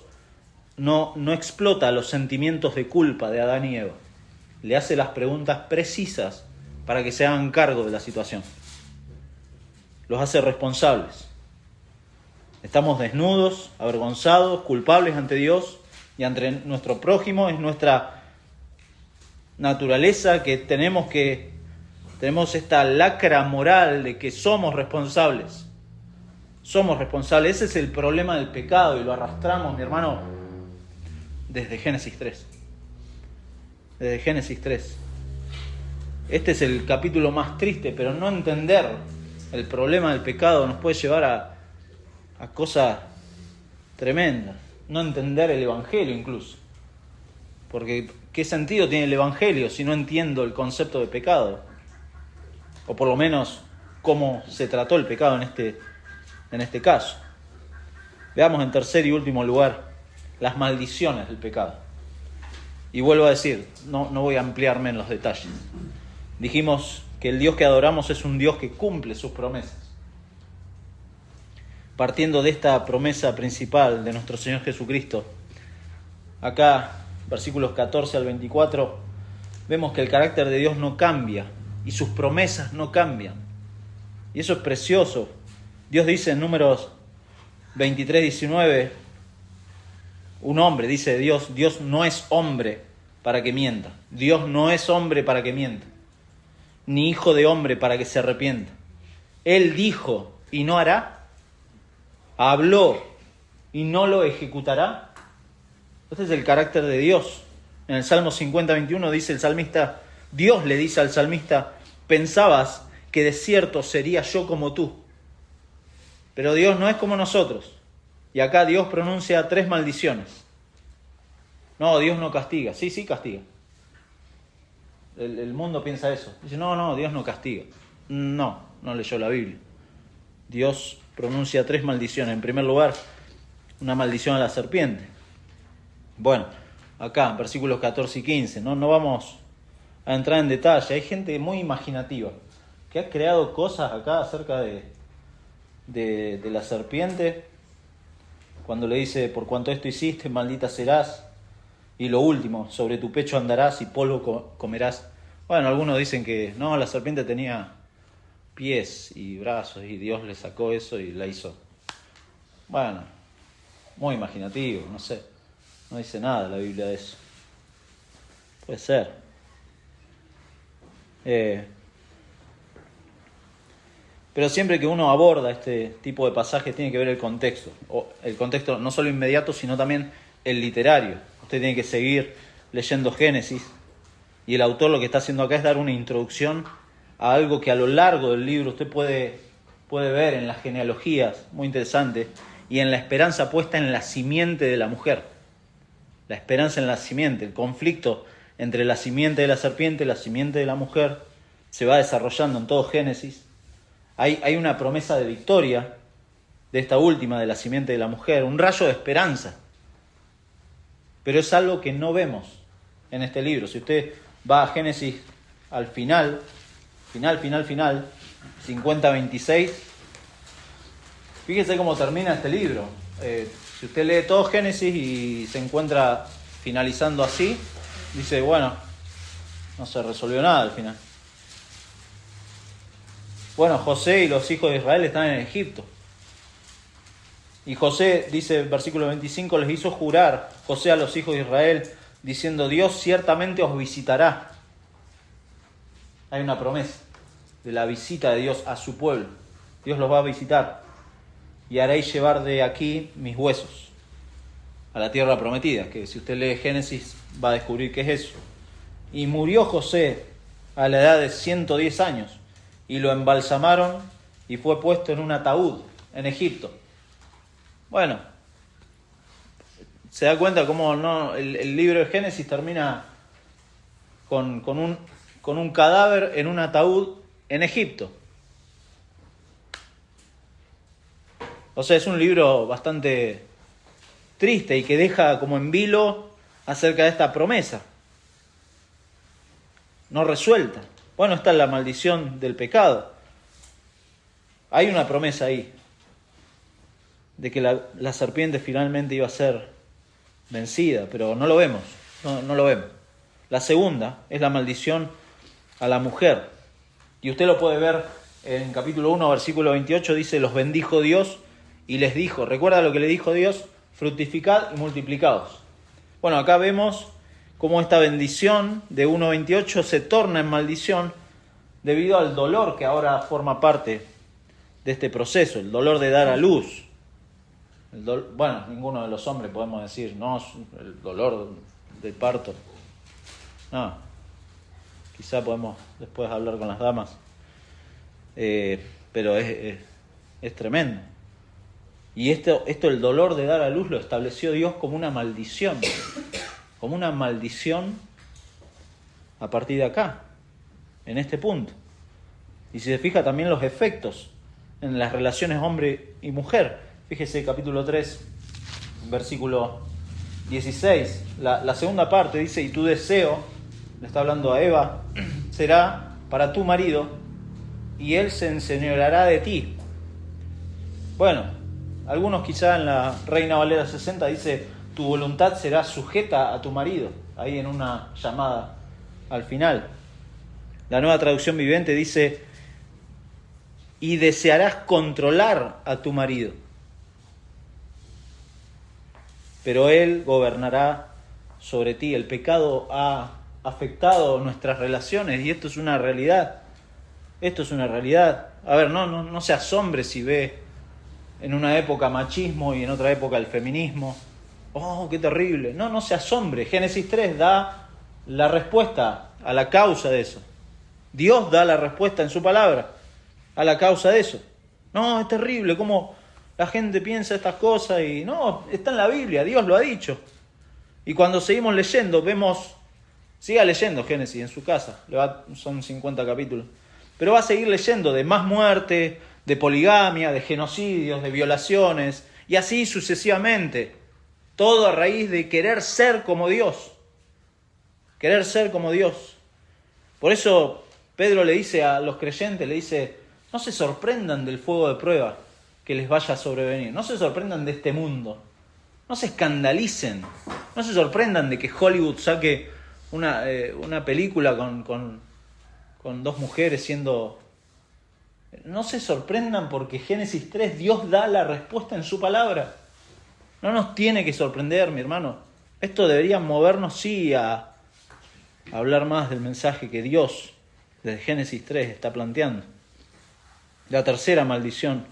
no explota los sentimientos de culpa de Adán y Eva. Le hace las preguntas precisas para que se hagan cargo de la situación. Los hace responsables. Estamos desnudos, avergonzados, culpables ante Dios y ante nuestro prójimo. Es nuestra naturaleza que tenemos que Tenemos esta lacra moral de que somos responsables. Somos responsables. Ese es el problema del pecado y lo arrastramos, mi hermano, desde Génesis 3. Desde Génesis 3. Este es el capítulo más triste, pero no entender el problema del pecado nos puede llevar a cosas tremendas. No entender el Evangelio incluso. Porque ¿qué sentido tiene el Evangelio si no entiendo el concepto de pecado? O por lo menos cómo se trató el pecado en este caso. Veamos en tercer y último lugar las maldiciones del pecado. Y vuelvo a decir, no voy a ampliarme en los detalles. Dijimos que el Dios que adoramos es un Dios que cumple sus promesas. Partiendo de esta promesa principal de nuestro Señor Jesucristo, acá, versículos 14 al 24, vemos que el carácter de Dios no cambia y sus promesas no cambian. Y eso es precioso. Dios dice en Números 23, 19, un hombre, dice Dios no es hombre para que mienta. Dios no es hombre para que mienta, ni hijo de hombre para que se arrepienta. Él dijo y no hará, habló y no lo ejecutará. Este es el carácter de Dios. En el Salmo 50, 21 dice el salmista, Dios le dice al salmista, pensabas que de cierto sería yo como tú. Pero Dios no es como nosotros. Y acá Dios pronuncia 3 maldiciones. No, Dios no castiga. Sí, castiga. El mundo piensa eso. Dice, no, Dios no castiga. No leyó la Biblia. Dios pronuncia 3 maldiciones. En primer lugar, una maldición a la serpiente. Bueno, acá, versículos 14 y 15. No vamos a entrar en detalle. Hay gente muy imaginativa que ha creado cosas acá acerca de la serpiente. Cuando le dice, por cuanto esto hiciste, maldita serás. Y lo último, sobre tu pecho andarás y polvo comerás. Bueno, algunos dicen que no, la serpiente tenía pies y brazos y Dios le sacó eso y la hizo. Bueno, muy imaginativo, no sé. No dice nada la Biblia de eso. Puede ser. Pero siempre que uno aborda este tipo de pasajes tiene que ver el contexto. O el contexto no solo inmediato, sino también el literario. Usted tiene que seguir leyendo Génesis. Y el autor lo que está haciendo acá es dar una introducción a algo que a lo largo del libro usted puede ver en las genealogías, muy interesante, y en la esperanza puesta en la simiente de la mujer. La esperanza en la simiente, el conflicto entre la simiente de la serpiente y la simiente de la mujer se va desarrollando en todo Génesis. Hay una promesa de victoria de esta última, de la simiente de la mujer, un rayo de esperanza. Pero es algo que no vemos en este libro. Si usted va a Génesis al final, 50-26, fíjese cómo termina este libro. Si usted lee todo Génesis y se encuentra finalizando así, dice, bueno, no se resolvió nada al final. Bueno, José y los hijos de Israel están en Egipto. Y José, dice el versículo 25, les hizo jurar José a los hijos de Israel, diciendo, Dios ciertamente os visitará. Hay una promesa de la visita de Dios a su pueblo. Dios los va a visitar. Y haréis llevar de aquí mis huesos a la tierra prometida, que si usted lee Génesis va a descubrir qué es eso. Y murió José a la edad de 110 años, y lo embalsamaron y fue puesto en un ataúd en Egipto. Bueno, se da cuenta cómo no el libro de Génesis termina con un cadáver en un ataúd en Egipto. O sea, es un libro bastante triste y que deja como en vilo acerca de esta promesa no resuelta. Bueno, esta es la maldición del pecado. Hay una promesa ahí de que la serpiente finalmente iba a ser vencida, pero no lo vemos, no lo vemos. La segunda es la maldición a la mujer. Y usted lo puede ver en capítulo 1, versículo 28, dice, los bendijo Dios y les dijo, ¿recuerda lo que le dijo Dios? Fructificad y multiplicaos. Bueno, acá vemos cómo esta bendición de 1.28 se torna en maldición debido al dolor que ahora forma parte de este proceso, el dolor de dar a luz. Bueno, ninguno de los hombres podemos decir, no, el dolor del parto. No, quizá podemos después hablar con las damas, pero es tremendo. Y esto, el dolor de dar a luz, lo estableció Dios como una maldición a partir de acá, en este punto. Y si se fija también los efectos en las relaciones hombre y mujer. Fíjese capítulo 3, versículo 16, la segunda parte dice, y tu deseo, le está hablando a Eva, será para tu marido, y él se enseñoreará de ti. Bueno, algunos quizá en la Reina Valera 60 dice, tu voluntad será sujeta a tu marido, ahí en una llamada al final. La Nueva Traducción Viviente dice, y desearás controlar a tu marido, pero él gobernará sobre ti. El pecado ha afectado nuestras relaciones y esto es una realidad. Esto es una realidad. A ver, no se asombre si ve en una época machismo y en otra época el feminismo. ¡Oh, qué terrible! No se asombre. Génesis 3 da la respuesta a la causa de eso. Dios da la respuesta en su palabra a la causa de eso. No, es terrible cómo la gente piensa estas cosas y no, está en la Biblia, Dios lo ha dicho. Y cuando seguimos leyendo, vemos, siga leyendo Génesis en su casa, son 50 capítulos, pero va a seguir leyendo de más muerte, de poligamia, de genocidios, de violaciones, y así sucesivamente. Todo a raíz de querer ser como Dios. Querer ser como Dios. Por eso Pedro le dice a los creyentes, le dice, no se sorprendan del fuego de prueba que les vaya a sobrevenir. No se sorprendan de este mundo. No se escandalicen. No se sorprendan de que Hollywood saque una película con dos mujeres siendo... No se sorprendan porque Génesis 3, Dios da la respuesta en su palabra. No nos tiene que sorprender, mi hermano. Esto debería movernos, sí, a hablar más del mensaje que Dios, desde Génesis 3, está planteando. La tercera maldición,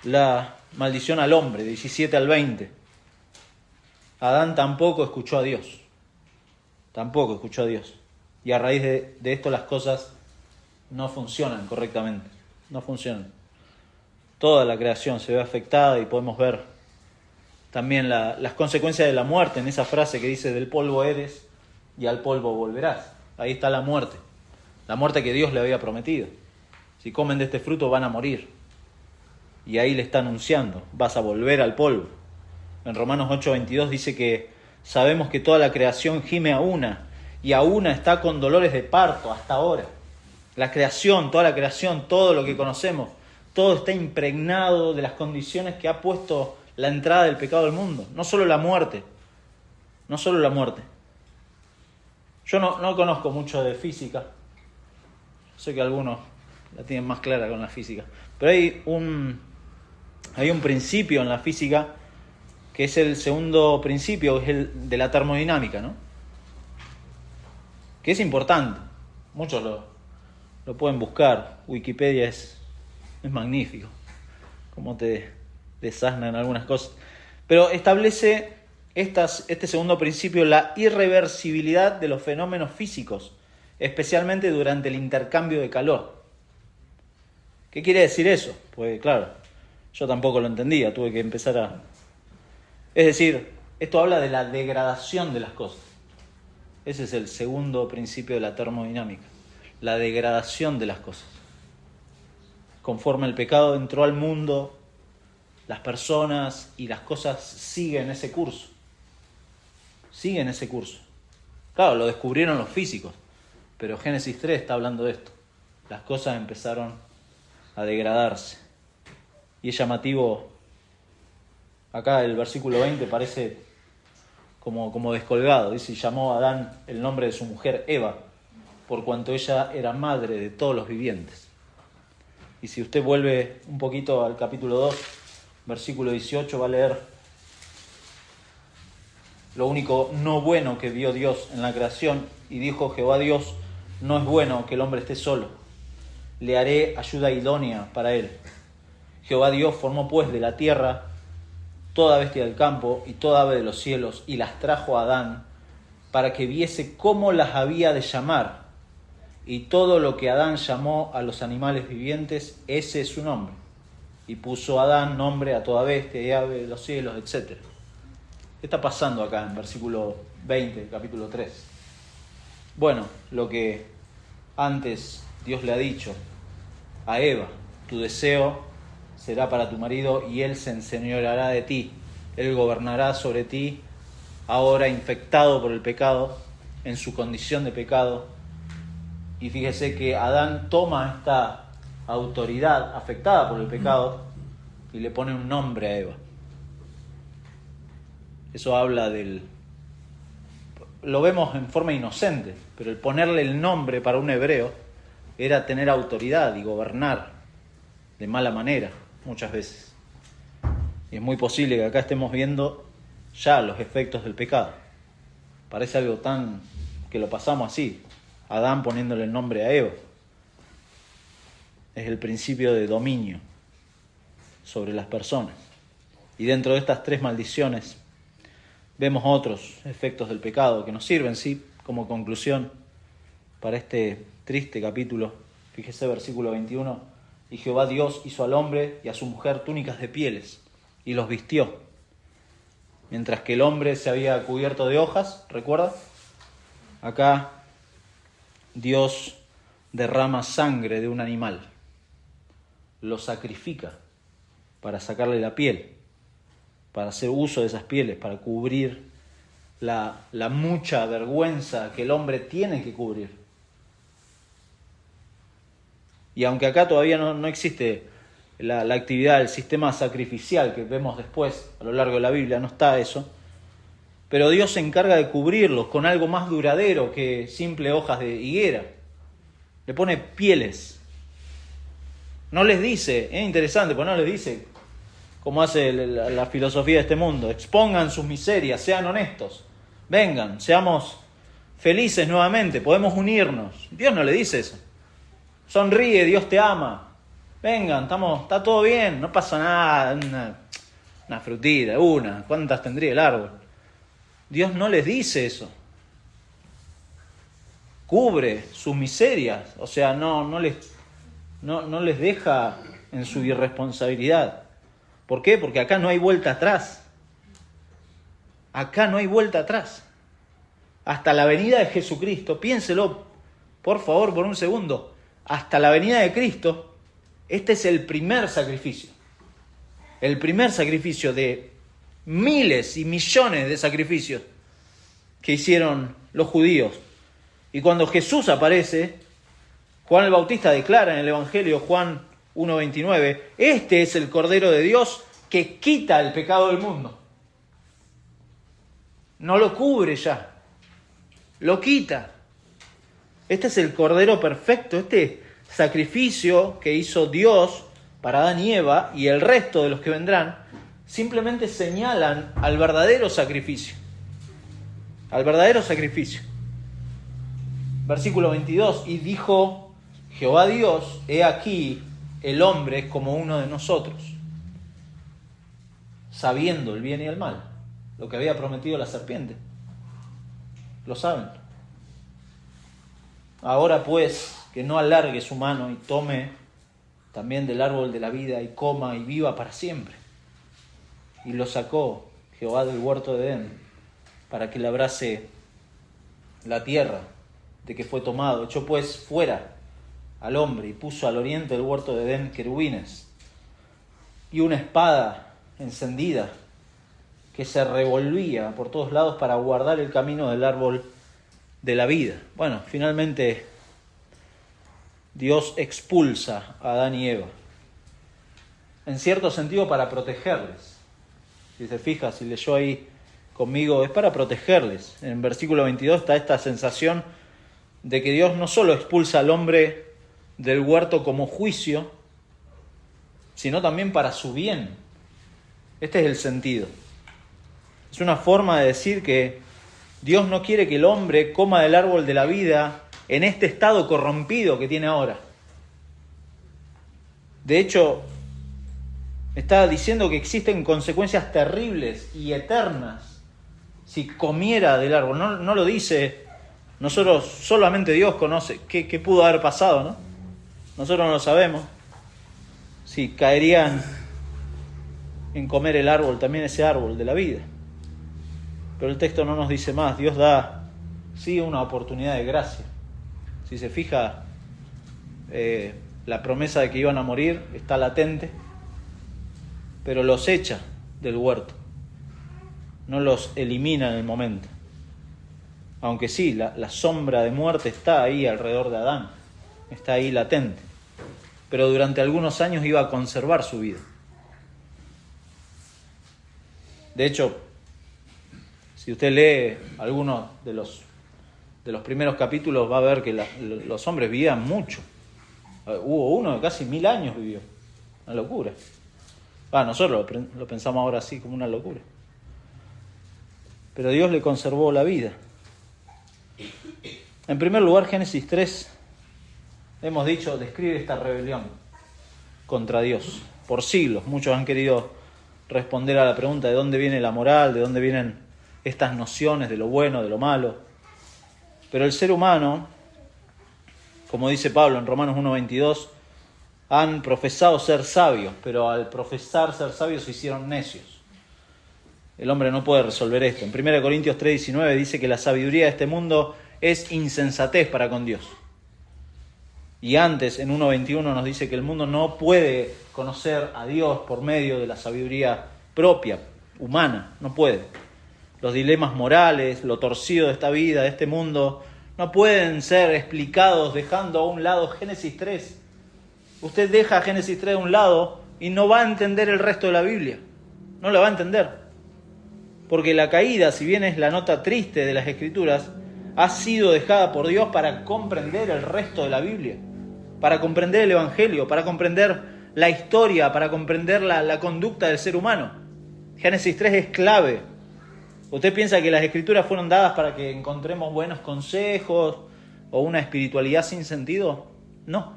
la maldición al hombre, 17 al 20. Adán tampoco escuchó a Dios. Y a raíz de esto las cosas no funcionan correctamente. No funcionan. Toda la creación se ve afectada y podemos ver también las consecuencias de la muerte en esa frase que dice, del polvo eres y al polvo volverás. Ahí está la muerte que Dios le había prometido. Si comen de este fruto van a morir. Y ahí le está anunciando, vas a volver al polvo. En Romanos 8:22 dice que sabemos que toda la creación gime a una, y a una está con dolores de parto hasta ahora. La creación, toda la creación, todo lo que conocemos, todo está impregnado de las condiciones que ha puesto la entrada del pecado al mundo. No solo la muerte. Yo no conozco mucho de física. Sé que algunos la tienen más clara con la física. Pero hay un principio en la física que es el segundo principio, que es el de la termodinámica, ¿no? Que es importante. Muchos lo pueden buscar. Wikipedia es magnífico. Cómo te desasnan algunas cosas. Pero establece este segundo principio, la irreversibilidad de los fenómenos físicos, especialmente durante el intercambio de calor. ¿Qué quiere decir eso? Pues claro, yo tampoco lo entendía, tuve que empezar a... Es decir, esto habla de la degradación de las cosas. Ese es el segundo principio de la termodinámica, la degradación de las cosas. Conforme el pecado entró al mundo, las personas y las cosas siguen ese curso. Claro, lo descubrieron los físicos, pero Génesis 3 está hablando de esto. Las cosas empezaron a degradarse. Y es llamativo, acá el versículo 20 parece como descolgado. Dice, llamó a Adán el nombre de su mujer Eva, por cuanto ella era madre de todos los vivientes. Y si usted vuelve un poquito al capítulo 2, versículo 18, va a leer lo único no bueno que vio Dios en la creación. Y dijo Jehová Dios, No es bueno que el hombre esté solo. Le haré ayuda idónea para él. Jehová Dios formó pues de la tierra toda bestia del campo y toda ave de los cielos, y las trajo a Adán para que viese cómo las había de llamar. Y todo lo que Adán llamó a los animales vivientes, ese es su nombre. Y puso Adán nombre a toda bestia y ave de los cielos, etc. ¿Qué está pasando acá en versículo 20, capítulo 3? Bueno, lo que antes Dios le ha dicho a Eva: tu deseo será para tu marido y él se enseñoreará de ti. Él gobernará sobre ti, ahora infectado por el pecado, en su condición de pecado. Y fíjese que Adán toma esta autoridad afectada por el pecado y le pone un nombre a Eva. Eso habla del... Lo vemos en forma inocente, pero el ponerle el nombre para un hebreo era tener autoridad y gobernar de mala manera, muchas veces. Y es muy posible que acá estemos viendo ya los efectos del pecado. Parece algo tan que lo pasamos así. Adán poniéndole el nombre a Eva. Es el principio de dominio sobre las personas. Y dentro de estas 3 maldiciones vemos otros efectos del pecado que nos sirven, sí, como conclusión para este triste capítulo. Fíjese versículo 21. Y Jehová Dios hizo al hombre y a su mujer túnicas de pieles y los vistió. Mientras que el hombre se había cubierto de hojas, ¿recuerda? Acá Dios derrama sangre de un animal, lo sacrifica para sacarle la piel, para hacer uso de esas pieles, para cubrir la mucha vergüenza que el hombre tiene que cubrir. Y aunque acá todavía no existe la actividad, el sistema sacrificial que vemos después a lo largo de la Biblia, no está eso, pero Dios se encarga de cubrirlos con algo más duradero que simple hojas de higuera. Le pone pieles. No les dice, es interesante, pues no les dice, como hace la filosofía de este mundo, expongan sus miserias, sean honestos, vengan, seamos felices nuevamente, podemos unirnos. Dios no le dice eso. Sonríe, Dios te ama. Vengan, está todo bien, no pasa nada, una frutita, ¿cuántas tendría el árbol? Dios no les dice eso. Cubre sus miserias, o sea, no les deja en su irresponsabilidad. ¿Por qué? Porque acá no hay vuelta atrás. Acá no hay vuelta atrás. Hasta la venida de Jesucristo, piénselo, por favor, por un segundo. Hasta la venida de Cristo, este es el primer sacrificio. El primer sacrificio de miles y millones de sacrificios que hicieron los judíos. Y cuando Jesús aparece, Juan el Bautista declara en el Evangelio, Juan 1:29, este es el Cordero de Dios que quita el pecado del mundo. No lo cubre ya, lo quita. Este es el Cordero perfecto, este sacrificio que hizo Dios para Adán y Eva y el resto de los que vendrán, simplemente señalan al verdadero sacrificio. Al verdadero sacrificio. Versículo 22, y dijo Jehová Dios, he aquí el hombre es como uno de nosotros, sabiendo el bien y el mal, lo que había prometido la serpiente. Lo saben. Ahora pues, que no alargue su mano y tome también del árbol de la vida y coma y viva para siempre. Y lo sacó Jehová del huerto de Edén para que labrase la tierra de que fue tomado. Echó pues fuera al hombre y puso al oriente del huerto de Edén querubines y una espada encendida que se revolvía por todos lados para guardar el camino del árbol de la vida. Bueno, finalmente Dios expulsa a Adán y Eva, en cierto sentido para protegerles. Si se fija, si leyó ahí conmigo, es para protegerles. En versículo 22 está esta sensación de que Dios no solo expulsa al hombre del huerto como juicio, sino también para su bien. Este es el sentido. Es una forma de decir que Dios no quiere que el hombre coma del árbol de la vida en este estado corrompido que tiene ahora. De hecho, está diciendo que existen consecuencias terribles y eternas si comiera del árbol. No lo dice, nosotros, solamente Dios conoce qué pudo haber pasado, ¿no? Nosotros no lo sabemos. Si caerían en comer el árbol, también ese árbol de la vida. Pero el texto no nos dice más. Dios da, sí, una oportunidad de gracia. Si se fija, la promesa de que iban a morir está latente, pero los echa del huerto, no los elimina en el momento. Aunque sí, la sombra de muerte está ahí alrededor de Adán, está ahí latente, pero durante algunos años iba a conservar su vida. De hecho, si usted lee algunos de los primeros capítulos, va a ver que los hombres vivían mucho. Hubo uno de casi 1000 años vivió. Una locura. Nosotros lo pensamos ahora así como una locura. Pero Dios le conservó la vida. En primer lugar, Génesis 3, hemos dicho, describe esta rebelión contra Dios. Por siglos muchos han querido responder a la pregunta de dónde viene la moral, de dónde vienen estas nociones de lo bueno, de lo malo. Pero el ser humano, como dice Pablo en Romanos 1:22, han profesado ser sabios, pero al profesar ser sabios se hicieron necios. El hombre no puede resolver esto. En 1 Corintios 3:19 dice que la sabiduría de este mundo es insensatez para con Dios. Y antes, en 1:21, nos dice que el mundo no puede conocer a Dios por medio de la sabiduría propia, humana, no puede. Los dilemas morales, lo torcido de esta vida, de este mundo, no pueden ser explicados dejando a un lado Génesis 3. Usted deja Génesis 3 a un lado y no va a entender el resto de la Biblia. No la va a entender. Porque la caída, si bien es la nota triste de las Escrituras, ha sido dejada por Dios para comprender el resto de la Biblia, para comprender el Evangelio, para comprender la historia, para comprender la conducta del ser humano. Génesis 3 es clave. ¿Usted piensa que las Escrituras fueron dadas para que encontremos buenos consejos o una espiritualidad sin sentido? No.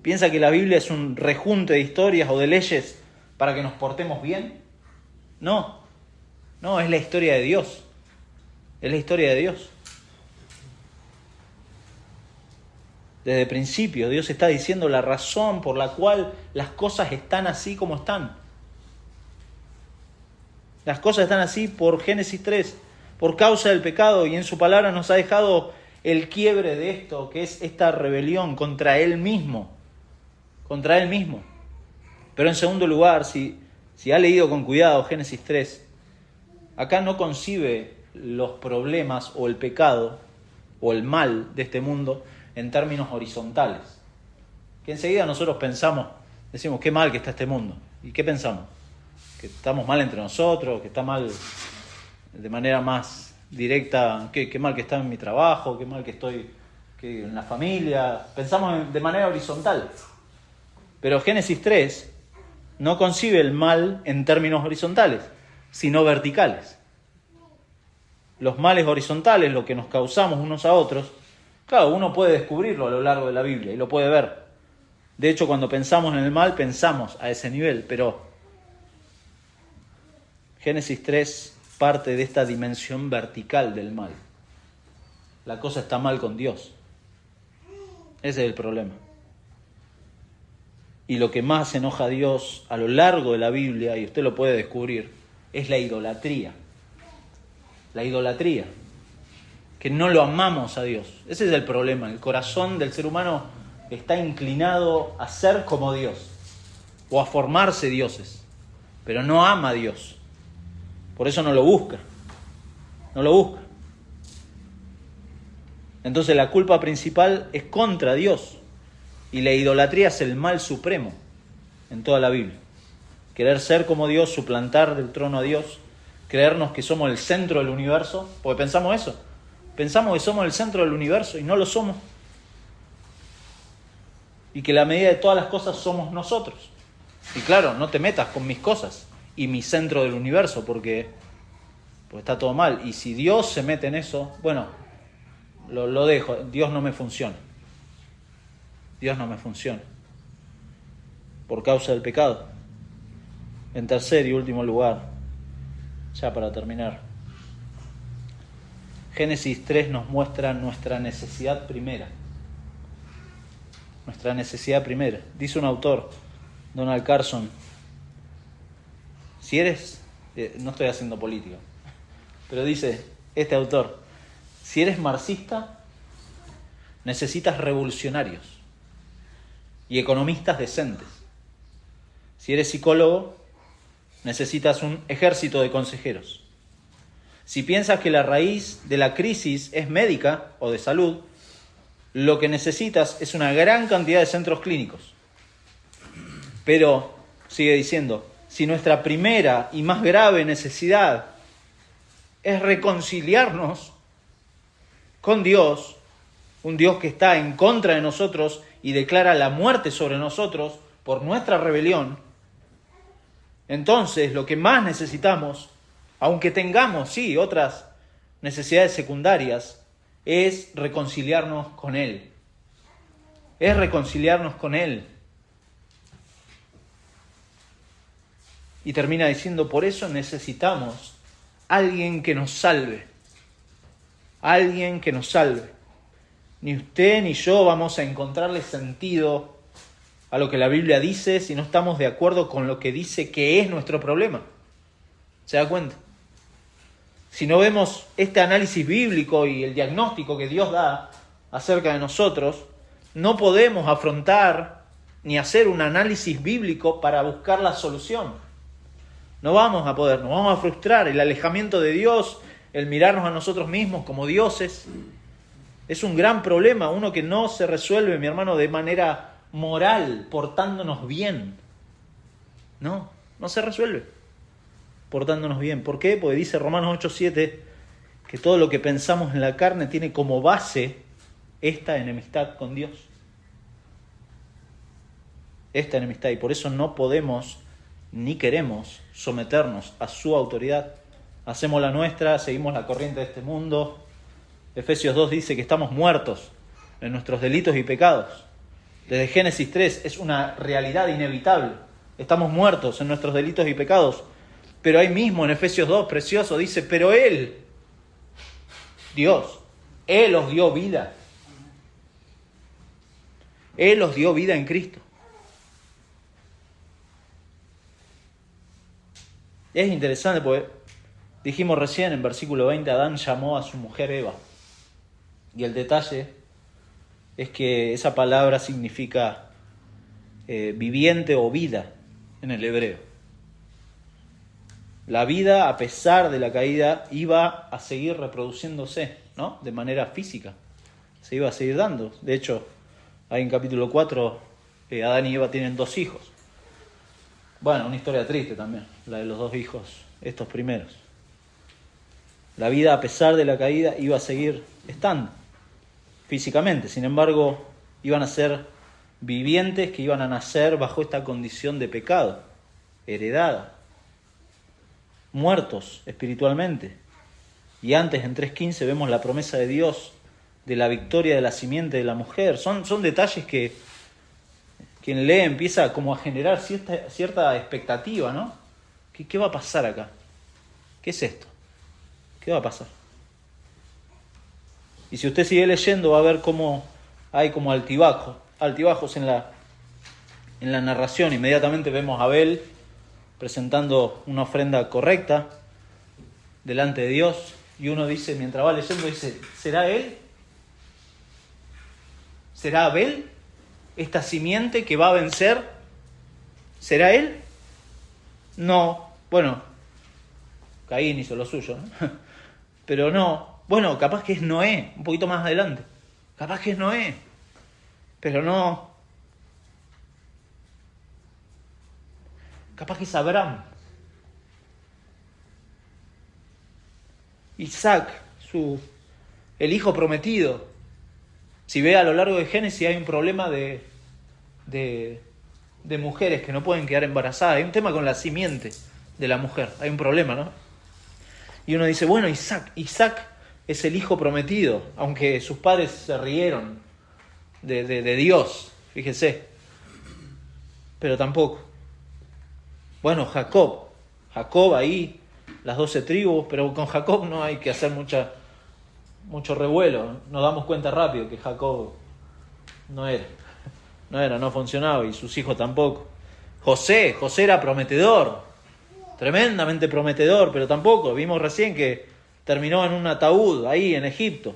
¿Piensa que la Biblia es un rejunte de historias o de leyes para que nos portemos bien? No, es la historia de Dios. Es la historia de Dios. Desde el principio Dios está diciendo la razón por la cual las cosas están así como están. Las cosas están así por Génesis 3, por causa del pecado, y en su palabra nos ha dejado el quiebre de esto, que es esta rebelión contra Él mismo. Pero en segundo lugar, si ha leído con cuidado Génesis 3, acá no concibe los problemas o el pecado o el mal de este mundo en términos horizontales. Que enseguida nosotros decimos, qué mal que está este mundo. ¿Y qué pensamos? Que estamos mal entre nosotros, que está mal de manera más directa, qué mal que está en mi trabajo, qué mal que estoy en la familia. Pensamos de manera horizontal. Pero Génesis 3 no concibe el mal en términos horizontales, sino verticales. Los males horizontales, lo que nos causamos unos a otros, claro, uno puede descubrirlo a lo largo de la Biblia y lo puede ver. De hecho, cuando pensamos en el mal, pensamos a ese nivel, pero Génesis 3 parte de esta dimensión vertical del mal. La cosa está mal con Dios. Ese es el problema. Y lo que más enoja a Dios a lo largo de la Biblia, y usted lo puede descubrir, es la idolatría. La idolatría. Que no lo amamos a Dios. Ese es el problema. El corazón del ser humano está inclinado a ser como Dios o a formarse dioses, pero no ama a Dios. Por eso no lo busca. Entonces la culpa principal es contra Dios. Y la idolatría es el mal supremo en toda la Biblia. Querer ser como Dios, suplantar del trono a Dios, creernos que somos el centro del universo, porque pensamos eso. Pensamos que somos el centro del universo y no lo somos. Y que la medida de todas las cosas somos nosotros. Y claro, no te metas con mis cosas y mi centro del universo, porque está todo mal. Y si Dios se mete en eso, bueno, lo dejo, Dios no me funciona. Dios no me funciona. Por causa del pecado. En tercer y último lugar, ya para terminar, Génesis 3 nos muestra nuestra necesidad primera. Nuestra necesidad primera. Dice un autor, Donald Carson, si eres, no estoy haciendo política, pero dice este autor, si eres marxista, necesitas revolucionarios y economistas decentes. Si eres psicólogo, necesitas un ejército de consejeros. Si piensas que la raíz de la crisis es médica o de salud, lo que necesitas es una gran cantidad de centros clínicos. Pero, sigue diciendo, si nuestra primera y más grave necesidad es reconciliarnos con Dios, un Dios que está en contra de nosotros y declara la muerte sobre nosotros por nuestra rebelión, entonces lo que más necesitamos, aunque tengamos, sí, otras necesidades secundarias, es reconciliarnos con Él. Es reconciliarnos con Él. Y termina diciendo, por eso necesitamos alguien que nos salve. Alguien que nos salve. Ni usted ni yo vamos a encontrarle sentido a lo que la Biblia dice si no estamos de acuerdo con lo que dice que es nuestro problema. ¿Se da cuenta? Si no vemos este análisis bíblico y el diagnóstico que Dios da acerca de nosotros, no podemos afrontar ni hacer un análisis bíblico para buscar la solución. No vamos a poder, nos vamos a frustrar. El alejamiento de Dios, el mirarnos a nosotros mismos como dioses, es un gran problema, uno que no se resuelve, mi hermano, de manera moral, portándonos bien. No se resuelve portándonos bien. ¿Por qué? Porque dice Romanos 8:7 que todo lo que pensamos en la carne tiene como base esta enemistad con Dios. Esta enemistad, y por eso no podemos ni queremos someternos a su autoridad. Hacemos la nuestra, seguimos la corriente de este mundo. Efesios 2 dice que estamos muertos en nuestros delitos y pecados. Desde Génesis 3 es una realidad inevitable. Estamos muertos en nuestros delitos y pecados. Pero ahí mismo en Efesios 2, precioso, dice, pero Él, Dios, Él os dio vida. Él os dio vida en Cristo. Es interesante porque dijimos recién en versículo 20, Adán llamó a su mujer Eva. Y el detalle es que esa palabra significa viviente o vida en el hebreo. La vida, a pesar de la caída, iba a seguir reproduciéndose, ¿no? De manera física. Se iba a seguir dando. De hecho, ahí en capítulo 4, Adán y Eva tienen 2 hijos. Bueno, una historia triste también, la de los 2 hijos, estos primeros. La vida, a pesar de la caída, iba a seguir estando físicamente. Sin embargo, iban a ser vivientes que iban a nacer bajo esta condición de pecado, heredada, muertos espiritualmente. Y antes, en 3:15, vemos la promesa de Dios de la victoria de la simiente de la mujer. Son detalles que quien lee empieza como a generar cierta expectativa, ¿no? ¿Qué va a pasar acá? ¿Qué es esto? ¿Qué va a pasar? Y si usted sigue leyendo va a ver cómo hay como altibajos en la narración. Inmediatamente vemos a Abel presentando una ofrenda correcta delante de Dios. Y uno dice, mientras va leyendo, dice, ¿será él? ¿Será Abel esta simiente que va a vencer? ¿Será él? No. Bueno, Caín hizo lo suyo, ¿no? Pero no. Bueno, capaz que es Noé, un poquito más adelante. Capaz que es Noé. Pero no. Capaz que es Abraham. Isaac, el hijo prometido. Si ve a lo largo de Génesis hay un problema de mujeres que no pueden quedar embarazadas. Hay un tema con la simiente de la mujer. Hay un problema, ¿no? Y uno dice, bueno, Isaac es el hijo prometido, aunque sus padres se rieron de Dios, fíjese, pero tampoco. Bueno, Jacob ahí, las 12 tribus, pero con Jacob no hay que hacer mucho revuelo, nos damos cuenta rápido que Jacob no funcionaba y sus hijos tampoco. José era prometedor, tremendamente prometedor, pero tampoco, vimos recién que terminó en un ataúd ahí en Egipto.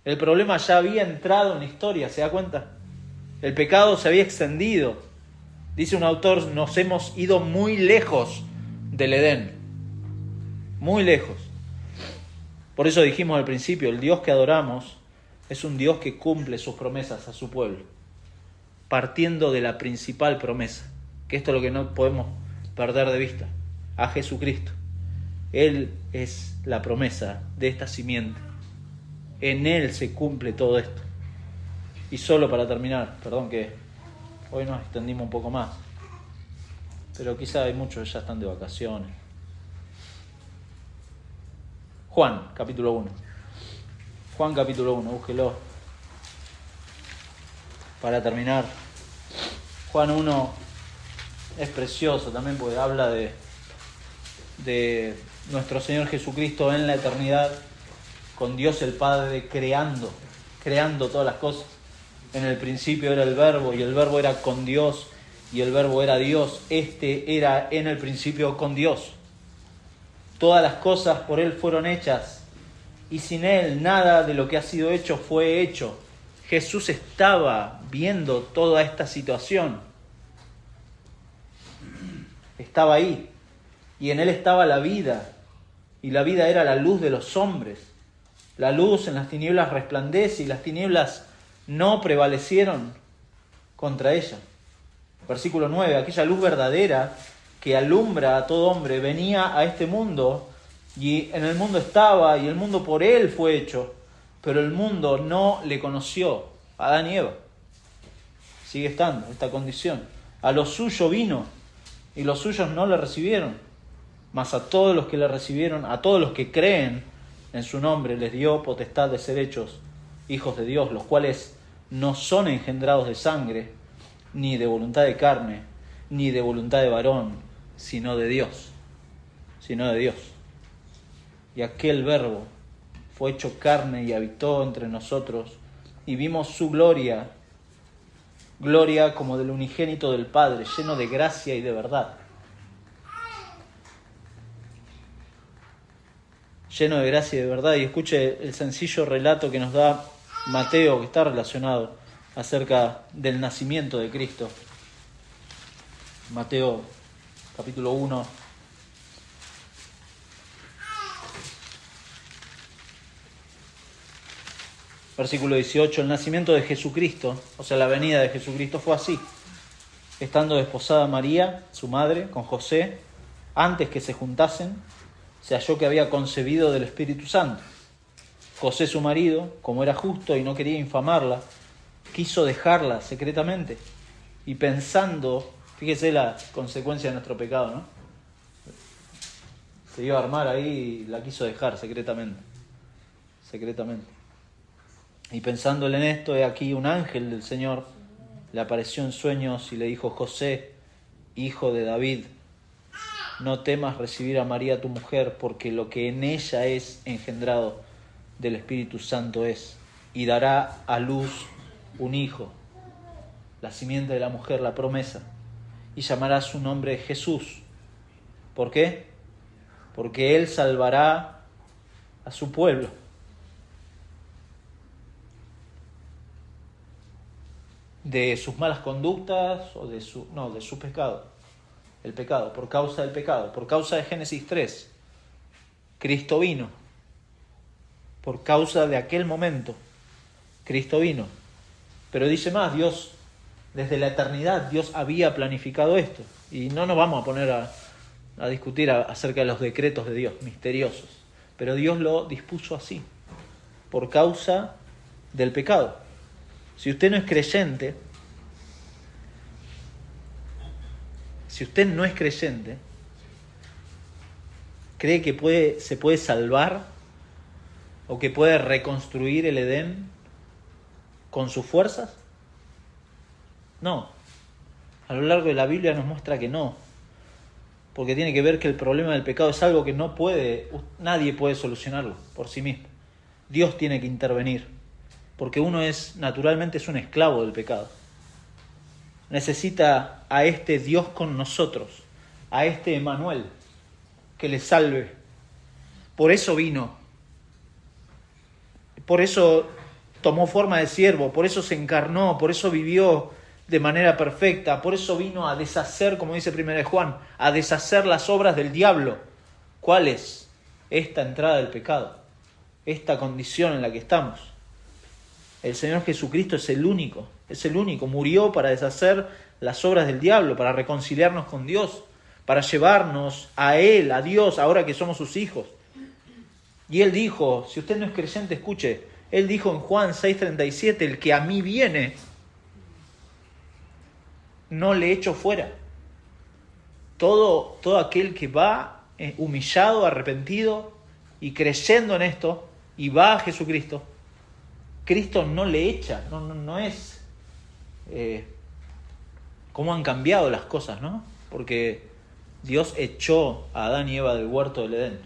El problema ya había entrado en la historia, ¿se da cuenta? El pecado se había extendido. Dice un autor, nos hemos ido muy lejos del Edén. Muy lejos. Por eso dijimos al principio, el Dios que adoramos es un Dios que cumple sus promesas a su pueblo. Partiendo de la principal promesa, que esto es lo que no podemos perder de vista, a Jesucristo. Él es la promesa de esta simiente. En Él se cumple todo esto. Y solo para terminar, perdón que hoy nos extendimos un poco más, pero quizá hay muchos que ya están de vacaciones. Juan, capítulo 1. Juan, capítulo 1, búsquelo. Para terminar, Juan 1 es precioso también porque habla de nuestro Señor Jesucristo en la eternidad, con Dios el Padre creando todas las cosas. En el principio era el Verbo, y el Verbo era con Dios, y el Verbo era Dios. Este era en el principio con Dios. Todas las cosas por Él fueron hechas, y sin Él nada de lo que ha sido hecho fue hecho. Jesús estaba viendo toda esta situación. Estaba ahí, y en Él estaba la vida, y la vida era la luz de los hombres. La luz en las tinieblas resplandece, y las tinieblas no prevalecieron contra ella. Versículo 9, aquella luz verdadera que alumbra a todo hombre venía a este mundo, y en el mundo estaba, y el mundo por Él fue hecho, pero el mundo no le conoció. Adán y Eva. Sigue estando esta condición. A lo suyo vino, y los suyos no le recibieron. Mas a todos los que le recibieron, a todos los que creen en su nombre, les dio potestad de ser hechos hijos de Dios, los cuales no son engendrados de sangre, ni de voluntad de carne, ni de voluntad de varón, sino de Dios. Y aquel Verbo fue hecho carne y habitó entre nosotros, y vimos su gloria como del unigénito del Padre, lleno de gracia y de verdad. Lleno de gracia y de verdad. Y escuche el sencillo relato que nos da Mateo, que está relacionado acerca del nacimiento de Cristo. Mateo capítulo 1. Versículo 18, el nacimiento de Jesucristo, o sea, la venida de Jesucristo fue así. Estando desposada María, su madre, con José, antes que se juntasen, se halló que había concebido del Espíritu Santo. José, su marido, como era justo y no quería infamarla, quiso dejarla secretamente. Y pensando, fíjese la consecuencia de nuestro pecado, ¿no? Se iba a armar ahí y la quiso dejar secretamente. Y pensándole en esto, he aquí un ángel del Señor le apareció en sueños y le dijo: José, hijo de David, no temas recibir a María tu mujer, porque lo que en ella es engendrado del Espíritu Santo es, y dará a luz un hijo, la simiente de la mujer, la promesa, y llamará su nombre Jesús. ¿Por qué? Porque él salvará a su pueblo. De sus malas conductas o de su pecado. El pecado, por causa del pecado. Por causa de Génesis 3, Cristo vino. Por causa de aquel momento, Cristo vino. Pero dice más, Dios, desde la eternidad, Dios había planificado esto. Y no nos vamos a poner a discutir acerca de los decretos de Dios, misteriosos. Pero Dios lo dispuso así, por causa del pecado. Si usted no es creyente, cree que se puede salvar o que puede reconstruir el Edén con sus fuerzas? No. A lo largo de la Biblia nos muestra que no. Porque tiene que ver que el problema del pecado es algo que nadie puede solucionarlo por sí mismo. Dios tiene que intervenir. Porque uno naturalmente es un esclavo del pecado. Necesita a este Dios con nosotros, a este Emmanuel, que le salve. Por eso vino. Por eso tomó forma de siervo, por eso se encarnó, por eso vivió de manera perfecta, por eso vino a deshacer, como dice 1 Juan, a deshacer las obras del diablo. ¿Cuál es? Esta entrada del pecado, esta condición en la que estamos. El Señor Jesucristo es el único, murió para deshacer las obras del diablo, para reconciliarnos con Dios, para llevarnos a Él, a Dios, ahora que somos sus hijos. Y Él dijo, si usted no es creyente, escuche, Él dijo en Juan 6:37, el que a mí viene, no le echo fuera. Todo aquel que va humillado, arrepentido y creyendo en esto, y va a Jesucristo, Cristo no le echa, no es cómo han cambiado las cosas, ¿no? Porque Dios echó a Adán y Eva del huerto del Edén.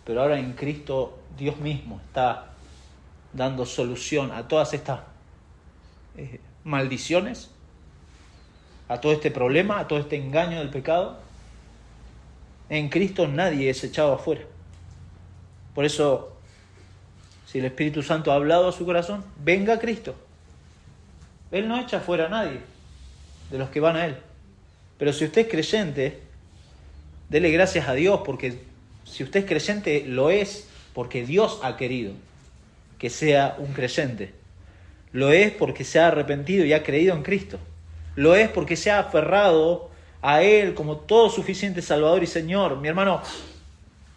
Pero ahora en Cristo Dios mismo está dando solución a todas estas maldiciones, a todo este problema, a todo este engaño del pecado. En Cristo nadie es echado afuera. Por eso, si el Espíritu Santo ha hablado a su corazón, venga a Cristo. Él no echa fuera a nadie de los que van a Él. Pero si usted es creyente, dele gracias a Dios, porque si usted es creyente, lo es porque Dios ha querido que sea un creyente. Lo es porque se ha arrepentido y ha creído en Cristo. Lo es porque se ha aferrado a Él como todo suficiente Salvador y Señor. Mi hermano,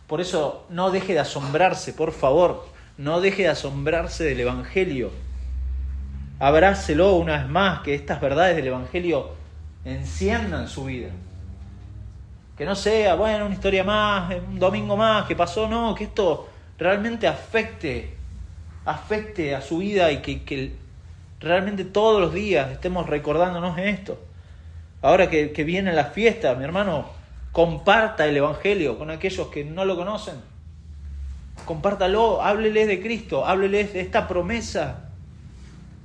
por eso no deje de asombrarse, por favor. No deje de asombrarse del Evangelio. Abrácelo una vez más, que estas verdades del Evangelio enciendan su vida. Que no sea, bueno, una historia más, un domingo más, que pasó, no, que esto realmente afecte a su vida y que realmente todos los días estemos recordándonos en esto. Ahora que viene la fiesta, mi hermano, comparta el Evangelio con aquellos que no lo conocen. Compártalo, hábleles de Cristo, hábleles de esta promesa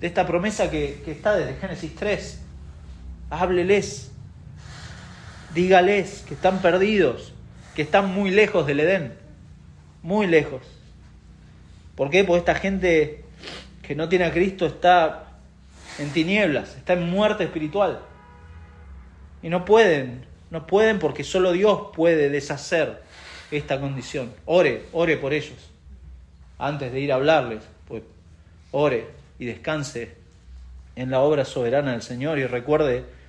que está desde Génesis 3. Hábleles. Dígales que están perdidos, que están muy lejos del Edén, muy lejos. ¿Por qué? Porque esta gente que no tiene a Cristo está en tinieblas, está en muerte espiritual. Y no pueden porque solo Dios puede deshacer esta condición. Ore por ellos. Antes de ir a hablarles, pues ore y descanse en la obra soberana del Señor y recuerde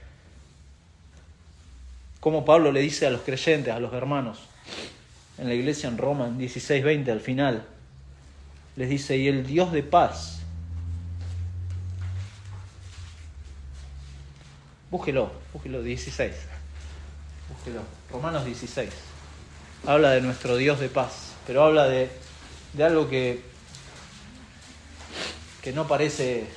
como Pablo le dice a los creyentes, a los hermanos, en la iglesia en Roma, en 16:20, al final, les dice, y el Dios de paz, búsquelo, 16, búsquelo, Romanos 16, habla de nuestro Dios de paz, pero habla de algo que no parece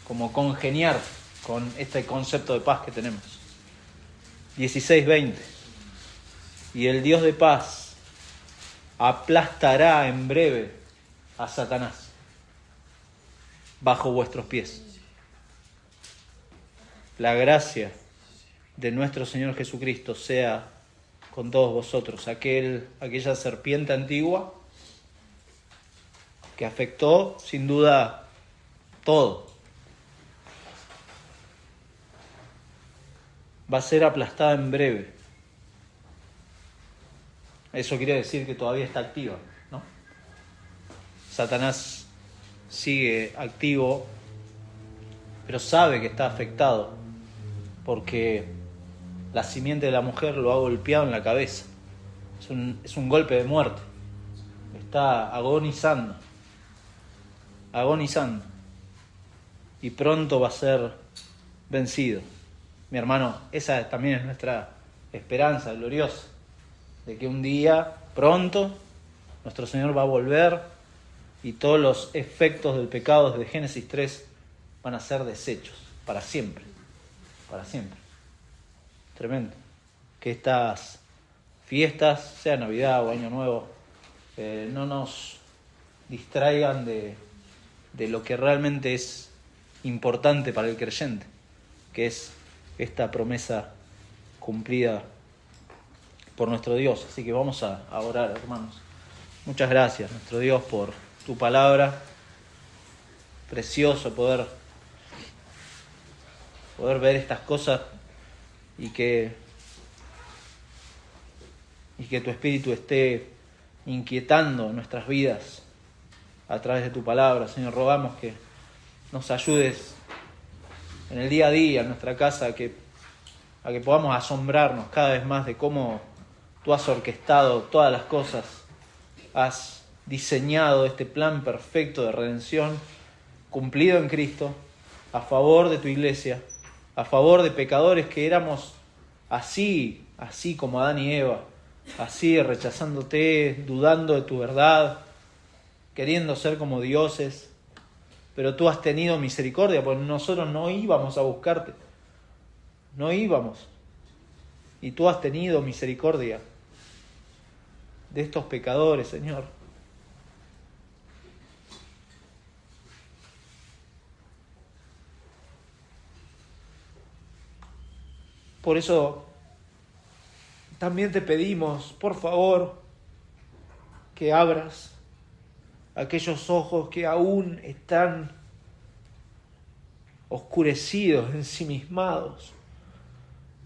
como congeniar con este concepto de paz que tenemos. 16:20. Y el Dios de paz aplastará en breve a Satanás bajo vuestros pies. La gracia de nuestro Señor Jesucristo sea con todos vosotros. Aquella serpiente antigua que afectó sin duda todo, va a ser aplastada en breve. Eso quiere decir que todavía está activa, ¿no? Satanás sigue activo, pero sabe que está afectado porque la simiente de la mujer lo ha golpeado en la cabeza. Es un golpe de muerte. Está agonizando. Y pronto va a ser vencido. Mi hermano, esa también es nuestra esperanza gloriosa, de que un día pronto, nuestro Señor va a volver y todos los efectos del pecado desde Génesis 3 van a ser deshechos para siempre, para siempre. Tremendo. Que estas fiestas, sea Navidad o Año Nuevo, no nos distraigan de lo que realmente es importante para el creyente, que es esta promesa cumplida por nuestro Dios. Así que vamos a orar, hermanos. Muchas gracias, nuestro Dios, por tu palabra. Precioso poder ver estas cosas y que tu Espíritu esté inquietando nuestras vidas a través de tu palabra. Señor, rogamos que nos ayudes en el día a día, en nuestra casa, a que podamos asombrarnos cada vez más de cómo tú has orquestado todas las cosas, has diseñado este plan perfecto de redención cumplido en Cristo, a favor de tu iglesia, a favor de pecadores que éramos así como Adán y Eva, así rechazándote, dudando de tu verdad, queriendo ser como dioses, pero tú has tenido misericordia, porque nosotros no íbamos a buscarte, no íbamos, y tú has tenido misericordia de estos pecadores, Señor. Por eso también te pedimos, por favor, que abras aquellos ojos que aún están oscurecidos, ensimismados.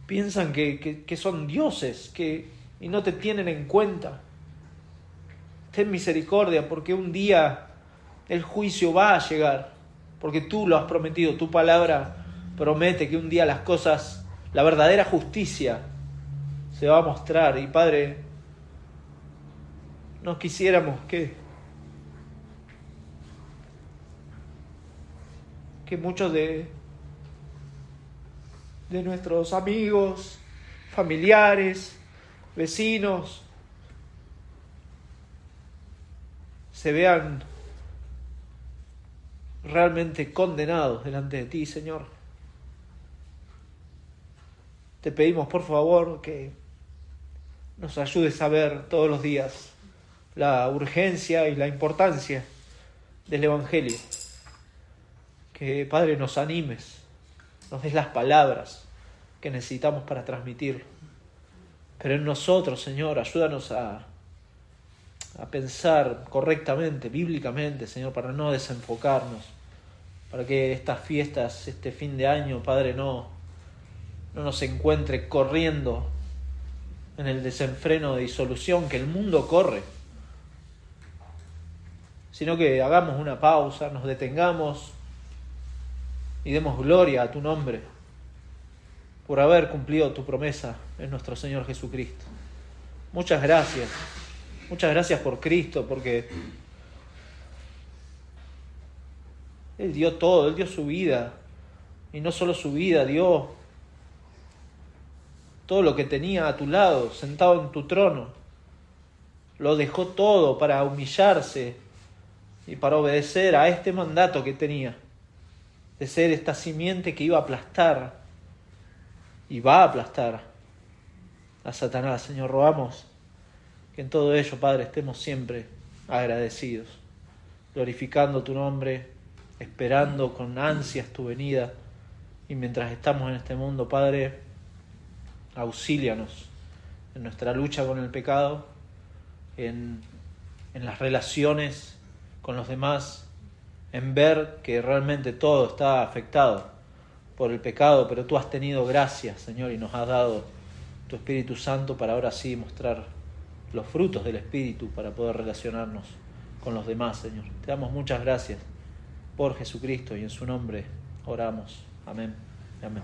Piensan que son dioses y no te tienen en cuenta. Ten misericordia, porque un día el juicio va a llegar, porque tú lo has prometido. Tu palabra promete que un día las cosas, la verdadera justicia se va a mostrar. Y Padre, no quisiéramos que muchos de nuestros amigos, familiares, vecinos, se vean realmente condenados delante de ti, Señor. Te pedimos, por favor, que nos ayudes a ver todos los días la urgencia y la importancia del Evangelio. Que, Padre, nos animes, nos des las palabras que necesitamos para transmitirlo. Pero en nosotros, Señor, ayúdanos a pensar correctamente, bíblicamente, Señor, para no desenfocarnos, para que estas fiestas, este fin de año, Padre, no nos encuentre corriendo en el desenfreno de disolución que el mundo corre, sino que hagamos una pausa, nos detengamos y demos gloria a tu nombre por haber cumplido tu promesa en nuestro Señor Jesucristo. Muchas gracias por Cristo, porque Él dio todo, Él dio su vida, y no solo su vida, dio todo lo que tenía a tu lado, sentado en tu trono. Lo dejó todo para humillarse y para obedecer a este mandato que tenía, de ser esta simiente que iba a aplastar y va a aplastar a Satanás. Señor, rogamos que en todo ello, Padre, estemos siempre agradecidos, glorificando tu nombre, esperando con ansias tu venida. Y mientras estamos en este mundo, Padre, auxílianos en nuestra lucha con el pecado, en las relaciones con los demás, en ver que realmente todo está afectado por el pecado, pero tú has tenido gracia, Señor, y nos has dado tu Espíritu Santo para ahora sí mostrar los frutos del Espíritu para poder relacionarnos con los demás, Señor. Te damos muchas gracias por Jesucristo y en su nombre oramos. Amén. Amén.